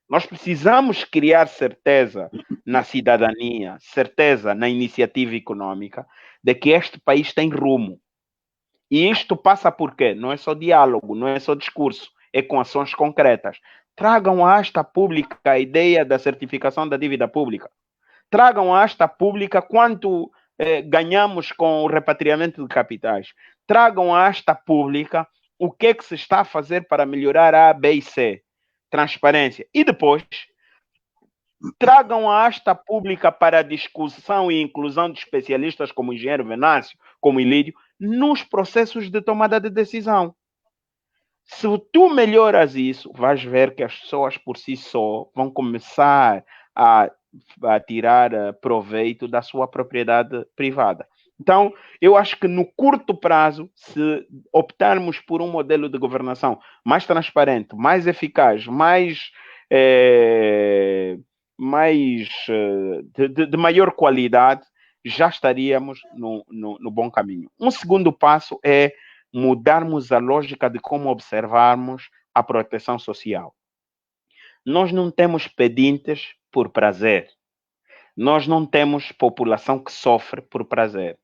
Nós precisamos criar certeza na cidadania, certeza na iniciativa econômica, de que este país tem rumo. E isto passa por quê? Não é só diálogo, não é só discurso, é com ações concretas. Tragam à asta pública a ideia da certificação da dívida pública. Tragam à asta pública quanto ganhamos com o repatriamento de capitais. Tragam à asta pública o que é que se está a fazer para melhorar A, B e C. Transparência. E depois, tragam a asta pública para a discussão e inclusão de especialistas como o engenheiro Venâncio, como Ilídio, nos processos de tomada de decisão. Se tu melhoras isso, vais ver que as pessoas por si só vão começar a tirar proveito da sua propriedade privada. Então, eu acho que no curto prazo, se optarmos por um modelo de governação mais transparente, mais eficaz, de maior qualidade, já estaríamos no bom caminho. Um segundo passo é mudarmos a lógica de como observarmos a proteção social. Nós não temos pedintes por prazer. Nós não temos população que sofre por prazer.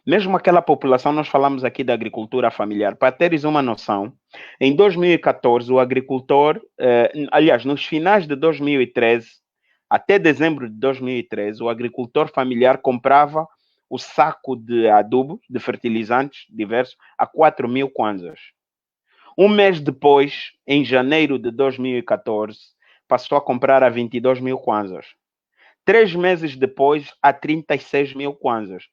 Mesmo aquela população, nós falamos aqui da agricultura familiar. Para teres uma noção, em 2014, o agricultor, aliás, nos finais de 2013, até dezembro de 2013, o agricultor familiar comprava o saco de adubo, de fertilizantes diversos, a 4.000 kwanzas. Um mês depois, em janeiro de 2014, passou a comprar a 22.000 kwanzas. 3 meses depois, a 36.000 kwanzas.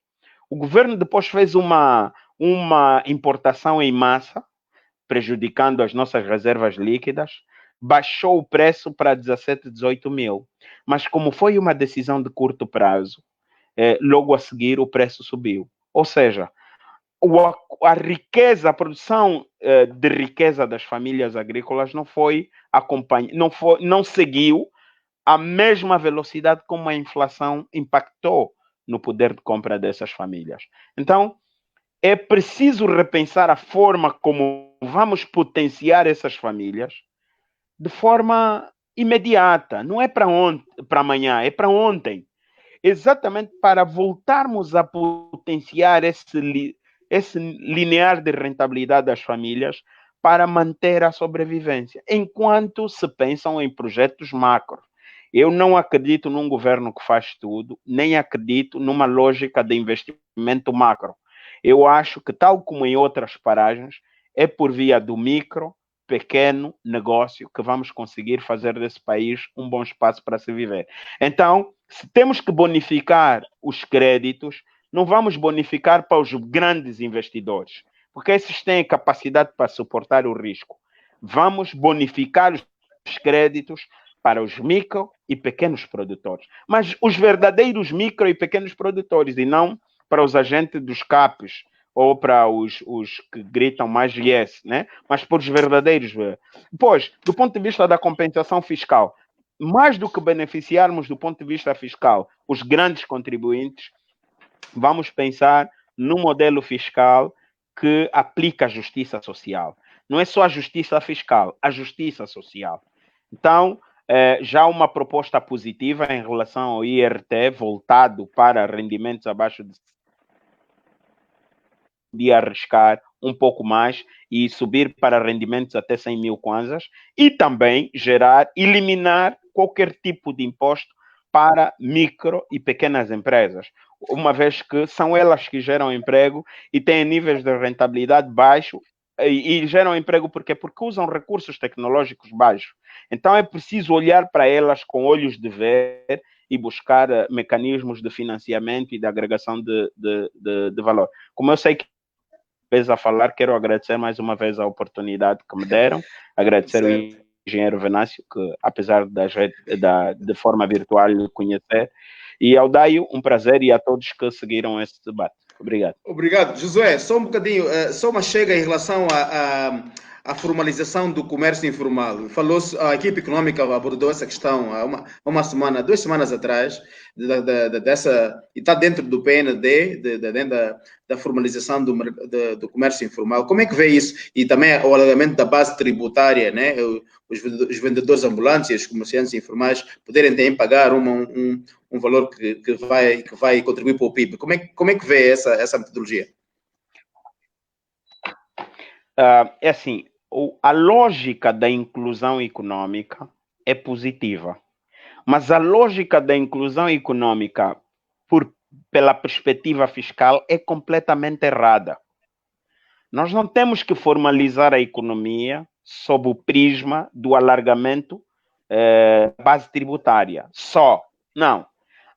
O governo depois fez uma importação em massa, prejudicando as nossas reservas líquidas, baixou o preço para 17, 18 mil. Mas como foi uma decisão de curto prazo, logo a seguir o preço subiu. Ou seja, a riqueza, a produção de riqueza das famílias agrícolas não seguiu a mesma velocidade como a inflação impactou no poder de compra dessas famílias. Então, é preciso repensar a forma como vamos potenciar essas famílias de forma imediata. Não é para amanhã, é para ontem. Exatamente para voltarmos a potenciar esse linear de rentabilidade das famílias para manter a sobrevivência, enquanto se pensam em projetos macro. Eu não acredito num governo que faz tudo, nem acredito numa lógica de investimento macro. Eu acho que, tal como em outras paragens, é por via do micro, pequeno negócio que vamos conseguir fazer desse país um bom espaço para se viver. Então, se temos que bonificar os créditos, não vamos bonificar para os grandes investidores, porque esses têm capacidade para suportar o risco. Vamos bonificar os créditos para os micro e pequenos produtores, mas os verdadeiros micro e pequenos produtores, e não para os agentes dos CAPs ou para os que gritam mais yes, né? Mas para os verdadeiros. Pois, do ponto de vista da compensação fiscal, mais do que beneficiarmos do ponto de vista fiscal os grandes contribuintes, vamos pensar num modelo fiscal que aplica a justiça social. Não é só a justiça fiscal, a justiça social. Então, já uma proposta positiva em relação ao IRT voltado para rendimentos abaixo de arriscar um pouco mais e subir para rendimentos até 100 mil kwanzas e também eliminar qualquer tipo de imposto para micro e pequenas empresas, uma vez que são elas que geram emprego e têm níveis de rentabilidade baixos e geram emprego porque usam recursos tecnológicos baixos. Então é preciso olhar para elas com olhos de ver e buscar mecanismos de financiamento e de agregação de valor. Como eu sei que a falar, quero agradecer mais uma vez a oportunidade que me deram, agradecer ao engenheiro Venâncio, que apesar de forma virtual lhe conhecer, e ao Daio, um prazer, e a todos que seguiram esse debate. Obrigado. Obrigado. Josué, só um bocadinho, só uma chega em relação à formalização do comércio informal. Falou-se, a equipe econômica abordou essa questão há uma semana, 2 semanas atrás, dessa, e está dentro do PND, dentro da formalização do comércio informal. Como é que vê isso? E também o alargamento da base tributária, né? Os vendedores ambulantes e os comerciantes informais poderem também pagar um valor que vai contribuir para o PIB. Como é que vê essa metodologia? É assim, a lógica da inclusão econômica é positiva, mas a lógica da inclusão econômica pela perspectiva fiscal é completamente errada. Nós não temos que formalizar a economia sob o prisma do alargamento da base tributária. Só. Não.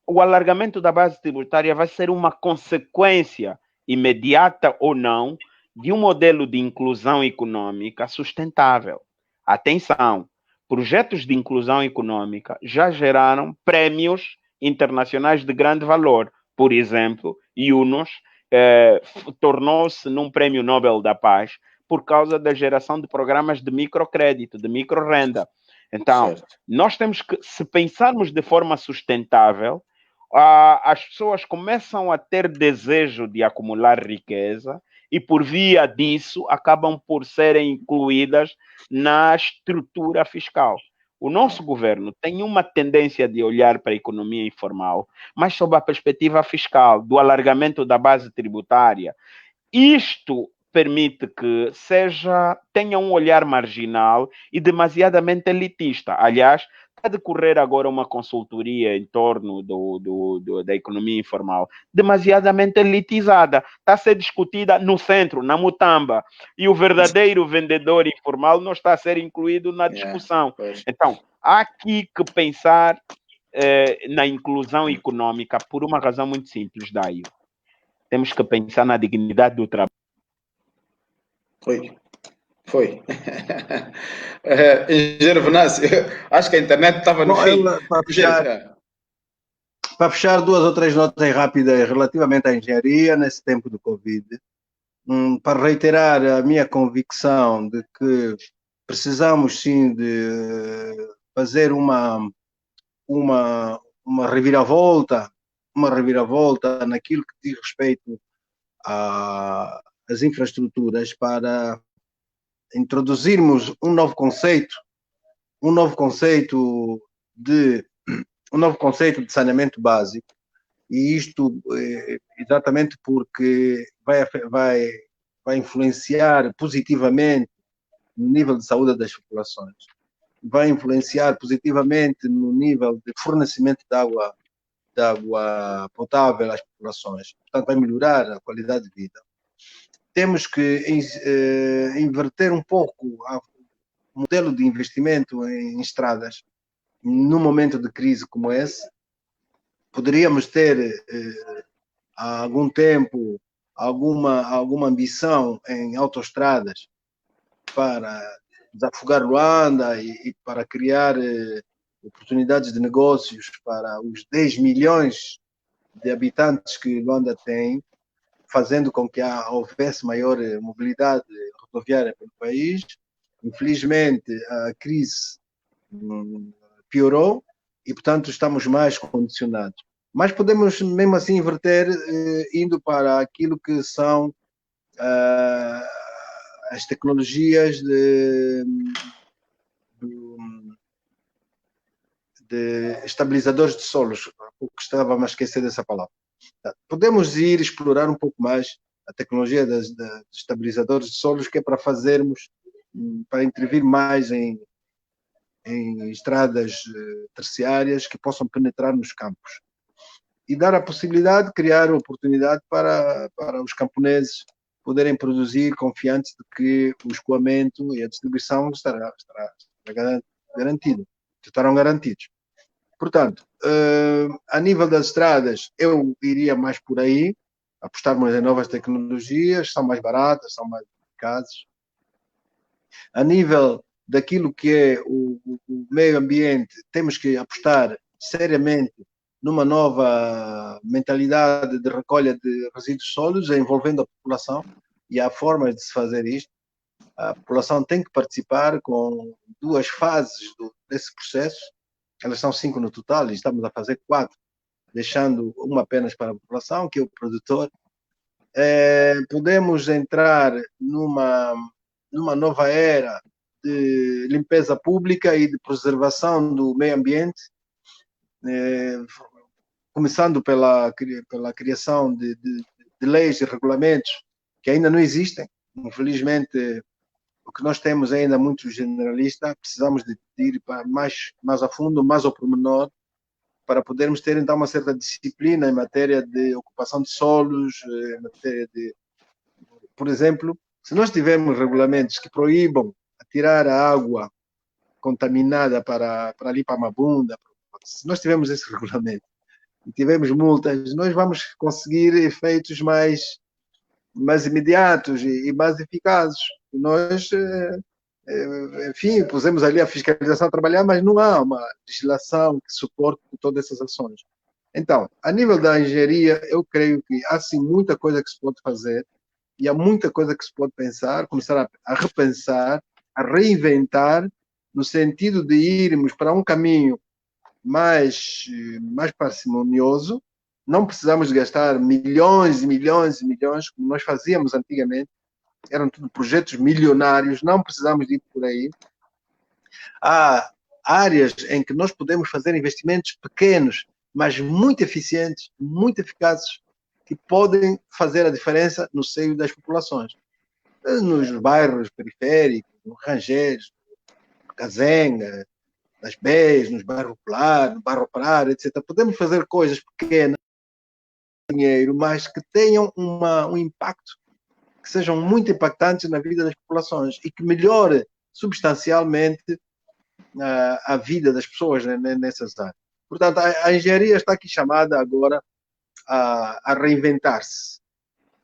O alargamento da base tributária vai ser uma consequência imediata ou não de um modelo de inclusão econômica sustentável. Atenção, projetos de inclusão econômica já geraram prêmios internacionais de grande valor. Por exemplo, Yunus tornou-se num prêmio Nobel da Paz por causa da geração de programas de microcrédito, de microrenda. Então, nós temos que, se pensarmos de forma sustentável, as pessoas começam a ter desejo de acumular riqueza e, por via disso, acabam por serem incluídas na estrutura fiscal. O nosso governo tem uma tendência de olhar para a economia informal, mas sob a perspectiva fiscal, do alargamento da base tributária. Isto permite que tenha um olhar marginal e demasiadamente elitista. Aliás, está a decorrer agora uma consultoria em torno da economia informal, demasiadamente elitizada. Está a ser discutida no centro, na Mutamba, e o verdadeiro vendedor informal não está a ser incluído na discussão. Então, há aqui que pensar na inclusão econômica por uma razão muito simples, Daio. Temos que pensar na dignidade do trabalho. Foi. Engenheiro Venâncio, acho que a internet estava no fim. Para fechar, 2 ou 3 notas rápidas relativamente à engenharia nesse tempo do Covid, para reiterar a minha convicção de que precisamos sim de fazer uma reviravolta naquilo que diz respeito às infraestruturas, para introduzirmos um novo conceito de saneamento básico, e isto exatamente porque vai influenciar positivamente no nível de saúde das populações, vai influenciar positivamente no nível de fornecimento de água potável às populações, portanto vai melhorar a qualidade de vida. Temos que inverter um pouco o modelo de investimento em estradas. Num momento de crise como esse, poderíamos ter há algum tempo alguma ambição em autoestradas para desafogar Luanda e para criar oportunidades de negócios para os 10 milhões de habitantes que Luanda tem, fazendo com que houvesse maior mobilidade rodoviária pelo país. Infelizmente, a crise piorou e, portanto, estamos mais condicionados. Mas podemos, mesmo assim, inverter, indo para aquilo que são as tecnologias de estabilizadores de solos, que estava a esquecer dessa palavra. Podemos ir explorar um pouco mais a tecnologia dos estabilizadores de solos, que é para intervir mais em estradas terciárias que possam penetrar nos campos e dar a possibilidade de criar oportunidade para os camponeses poderem produzir, confiantes de que o escoamento e a distribuição estarão garantidos. Portanto, a nível das estradas, eu iria mais por aí, apostarmos em novas tecnologias, são mais baratas, são mais eficazes. A nível daquilo que é o meio ambiente, temos que apostar seriamente numa nova mentalidade de recolha de resíduos sólidos, envolvendo a população, e há formas de se fazer isto. A população tem que participar com 2 fases desse processo. Elas são 5 no total e estamos a fazer 4, deixando uma apenas para a população, que é o produtor. Podemos entrar numa nova era de limpeza pública e de preservação do meio ambiente, começando pela criação de leis e regulamentos que ainda não existem. Infelizmente, o que nós temos ainda muito generalista, precisamos de ir para mais a fundo, mais ao pormenor, para podermos ter então uma certa disciplina em matéria de ocupação de solos, em matéria de, por exemplo, se nós tivermos regulamentos que proíbam tirar a água contaminada para ali para a Mabunda, se nós tivermos esse regulamento e tivermos multas, nós vamos conseguir efeitos mais imediatos e mais eficazes. Nós, enfim, pusemos ali a fiscalização a trabalhar, mas não há uma legislação que suporte todas essas ações. Então, a nível da engenharia, eu creio que há sim muita coisa que se pode fazer e há muita coisa que se pode pensar, começar a repensar, a reinventar, no sentido de irmos para um caminho mais parcimonioso. Não precisamos gastar milhões e milhões e milhões, como nós fazíamos antigamente. Eram tudo projetos milionários, não precisamos ir por aí. Há áreas em que nós podemos fazer investimentos pequenos, mas muito eficientes, muito eficazes, que podem fazer a diferença no seio das populações. Nos bairros periféricos, no Rangeiros, no Cazenga, nas BES, nos bairros populares, no bairro operário, etc. Podemos fazer coisas pequenas, dinheiro, mas que tenham um impacto, que sejam muito impactantes na vida das populações e que melhore substancialmente a vida das pessoas nessas áreas. Portanto, a engenharia está aqui chamada agora a reinventar-se.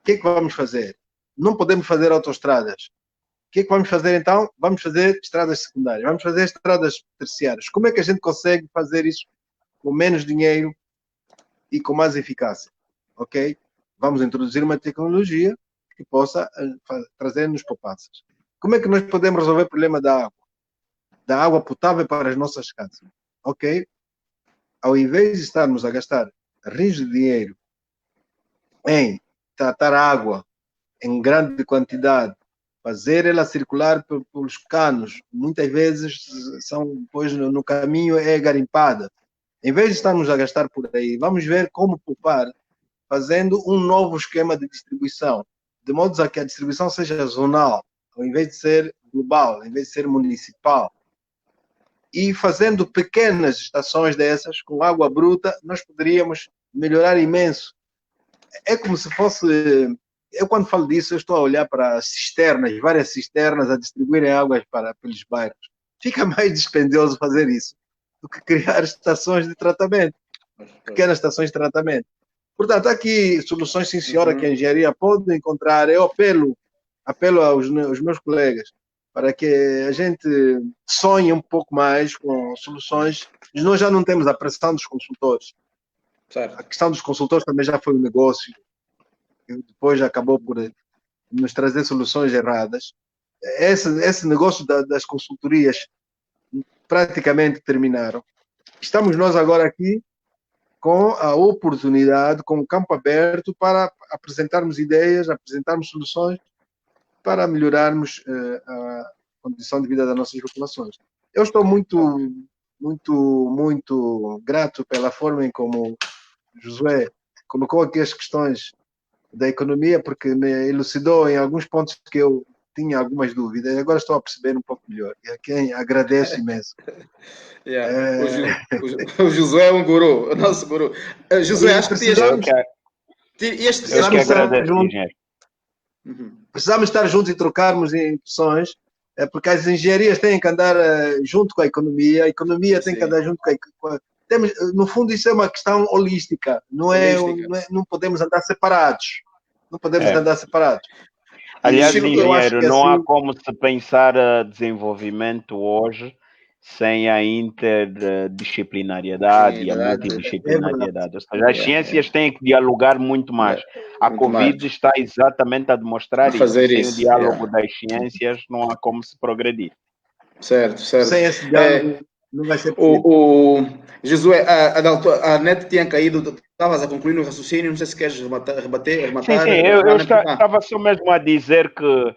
O que é que vamos fazer? Não podemos fazer autoestradas. O que é que vamos fazer então? Vamos fazer estradas secundárias, vamos fazer estradas terciárias. Como é que a gente consegue fazer isso com menos dinheiro e com mais eficácia? Ok? Vamos introduzir uma tecnologia que possa trazer-nos poupanças. Como é que nós podemos resolver o problema da água potável para as nossas casas? Ok? Ao invés de estarmos a gastar rios de dinheiro em tratar a água em grande quantidade, fazer ela circular pelos canos, muitas vezes depois no caminho é garimpada. Em vez de estarmos a gastar por aí, vamos ver como poupar, fazendo um novo esquema de distribuição, de modo a que a distribuição seja zonal, ao invés de ser global, ao invés de ser municipal. E fazendo pequenas estações dessas, com água bruta, nós poderíamos melhorar imenso. É como se fosse... Eu, quando falo disso, eu estou a olhar para cisternas, várias cisternas a distribuírem águas pelos bairros. Fica mais dispendioso fazer isso do que criar estações de tratamento, pequenas estações de tratamento. Portanto, há aqui soluções, sim senhora, que a engenharia pode encontrar. Eu apelo aos meus colegas para que a gente sonhe um pouco mais com soluções. Nós já não temos a pressão dos consultores. Certo. A questão dos consultores também já foi um negócio, que depois acabou por nos trazer soluções erradas. Esse negócio das consultorias praticamente terminaram. Estamos nós agora aqui com a oportunidade, com o campo aberto para apresentarmos ideias, apresentarmos soluções para melhorarmos a condição de vida das nossas populações. Eu estou muito, muito, muito grato pela forma em como Josué colocou aqui as questões da economia, porque me elucidou em alguns pontos que eu tinha algumas dúvidas, e agora estou a perceber um pouco melhor, e a quem agradeço imenso. O Josué é um guru, o nosso guru. Josué, acho que precisamos estar juntos e trocarmos impressões, porque as engenharias têm que andar junto com a economia tem que andar junto com a... No fundo, isso é uma questão holística, não podemos andar separados. Não podemos andar separados. Aliás, engenheiro, não há como se pensar desenvolvimento hoje sem a interdisciplinariedade e a multidisciplinariedade. Ou seja, as ciências têm que dialogar muito mais. A Covid está exatamente a demonstrar isso. Sem o diálogo das ciências, não há como se progredir. Certo. Sem esse diálogo, não vai ser possível. Josué, a net tinha caído, estavas a concluir no raciocínio, não sei se queres rebater. Sim, eu estava só mesmo a dizer que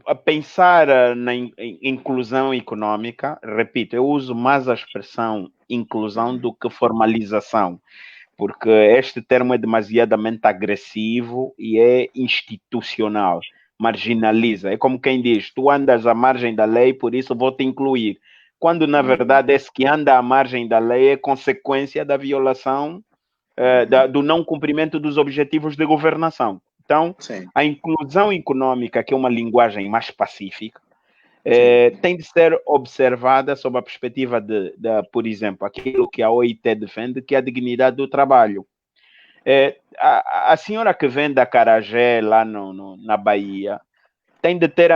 a pensar na inclusão econômica, repito, eu uso mais a expressão inclusão do que formalização, porque este termo é demasiadamente agressivo e é institucional. marginaliza. É como quem diz, tu andas à margem da lei, por isso vou te incluir. Quando, na verdade, esse que anda à margem da lei é consequência da violação, do não cumprimento dos objetivos de governação. Então, Sim. a inclusão econômica, que é uma linguagem mais pacífica, tem de ser observada sob a perspectiva por exemplo, aquilo que a OIT defende, que é a dignidade do trabalho. A senhora que vende acarajé lá na Bahia tem de ter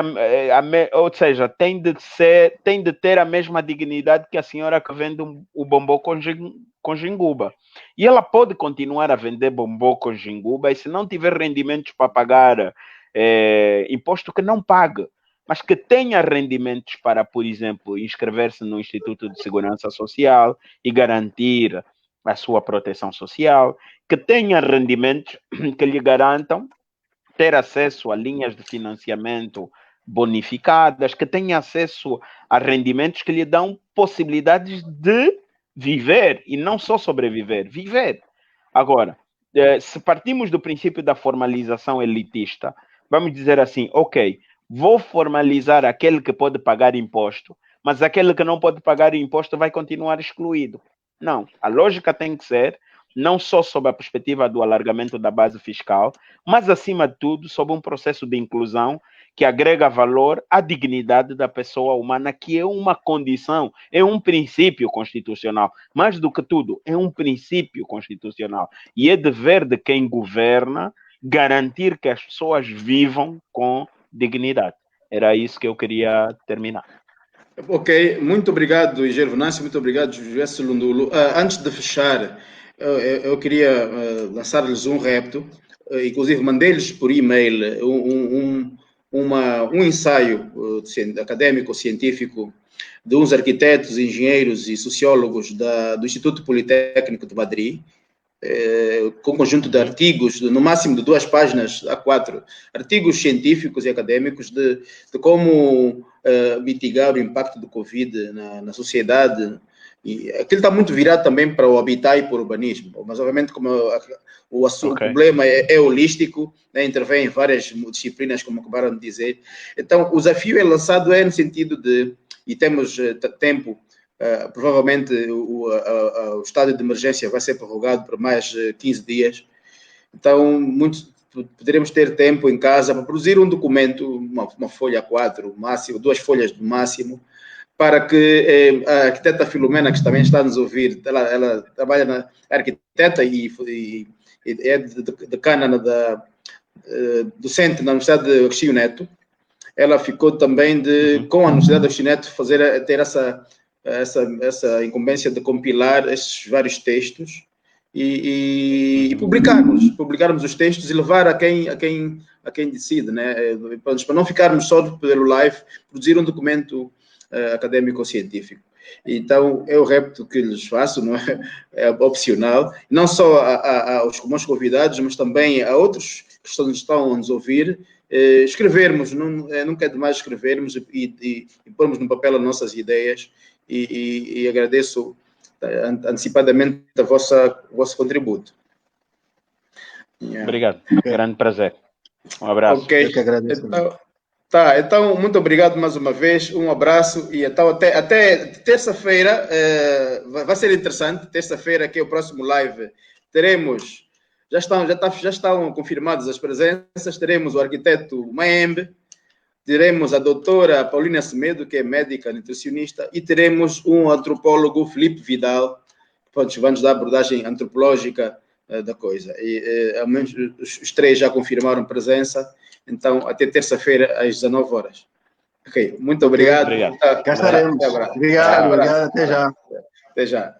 ou seja, tem de ter a mesma dignidade que a senhora que vende o bombom com ginguba. E ela pode continuar a vender bombom com ginguba, e se não tiver rendimentos para pagar imposto, que não pague, mas que tenha rendimentos para, por exemplo, inscrever-se no Instituto de Segurança Social e garantir a sua proteção social, que tenha rendimentos que lhe garantam ter acesso a linhas de financiamento bonificadas, que tenha acesso a rendimentos que lhe dão possibilidades de viver e não só sobreviver, viver. Agora, se partimos do princípio da formalização elitista, vamos dizer assim, ok, vou formalizar aquele que pode pagar imposto, mas aquele que não pode pagar imposto vai continuar excluído. Não, a lógica tem que ser não só sob a perspectiva do alargamento da base fiscal, mas, acima de tudo, sob um processo de inclusão que agrega valor à dignidade da pessoa humana, que é uma condição, é um princípio constitucional. Mais do que tudo, é um princípio constitucional. E é dever de quem governa garantir que as pessoas vivam com dignidade. Era isso que eu queria terminar. Ok, muito obrigado, Engenheiro Venâncio, muito obrigado, José Lundulo. Antes de fechar, eu queria lançar-lhes um repto, inclusive mandei-lhes por e-mail um ensaio acadêmico, científico, de uns arquitetos, engenheiros e sociólogos do Instituto Politécnico de Madrid, com um conjunto de artigos, no máximo de 2 páginas a 4, artigos científicos e acadêmicos de como mitigar o impacto do Covid na sociedade. E aquilo está muito virado também para o habitat e para o urbanismo, mas obviamente como o problema é holístico, né, intervém em várias disciplinas, como acabaram de dizer. Então, o desafio é lançado no sentido de, e temos tempo, provavelmente o estado de emergência vai ser prorrogado por mais 15 dias, então poderemos ter tempo em casa para produzir um documento, uma folha A4, máximo, 2 folhas no máximo, para que a arquiteta Filomena, que também está a nos ouvir, ela trabalha na arquiteta e é decana docente na Universidade de Agostinho Neto. Ela ficou também com a Universidade de Agostinho Neto ter essa incumbência de compilar esses vários textos e publicarmos os textos e levar a quem decide, né? Para não ficarmos só pelo live, produzir um documento acadêmico-científico. Então, é o repto que lhes faço, não é opcional, não só aos meus convidados, mas também a outros que estão a nos ouvir, escrevermos, nunca é demais escrevermos e pormos no papel as nossas ideias, e agradeço antecipadamente o vosso contributo. Obrigado, grande prazer. Um abraço. Ok, eu que agradeço. Então, muito obrigado mais uma vez, um abraço, e então até terça-feira, vai ser interessante, terça-feira, que é o próximo live, teremos, já estão confirmadas as presenças, teremos o arquiteto Maembe, teremos a doutora Paulina Semedo, que é médica nutricionista, e teremos um antropólogo, Felipe Vidal, que vai nos dar a abordagem antropológica da coisa. E, ao menos os 3 já confirmaram presença, então até terça-feira às 19 horas. Ok, muito obrigado. Obrigado. Cá estaremos. Obrigado, até já. Até já.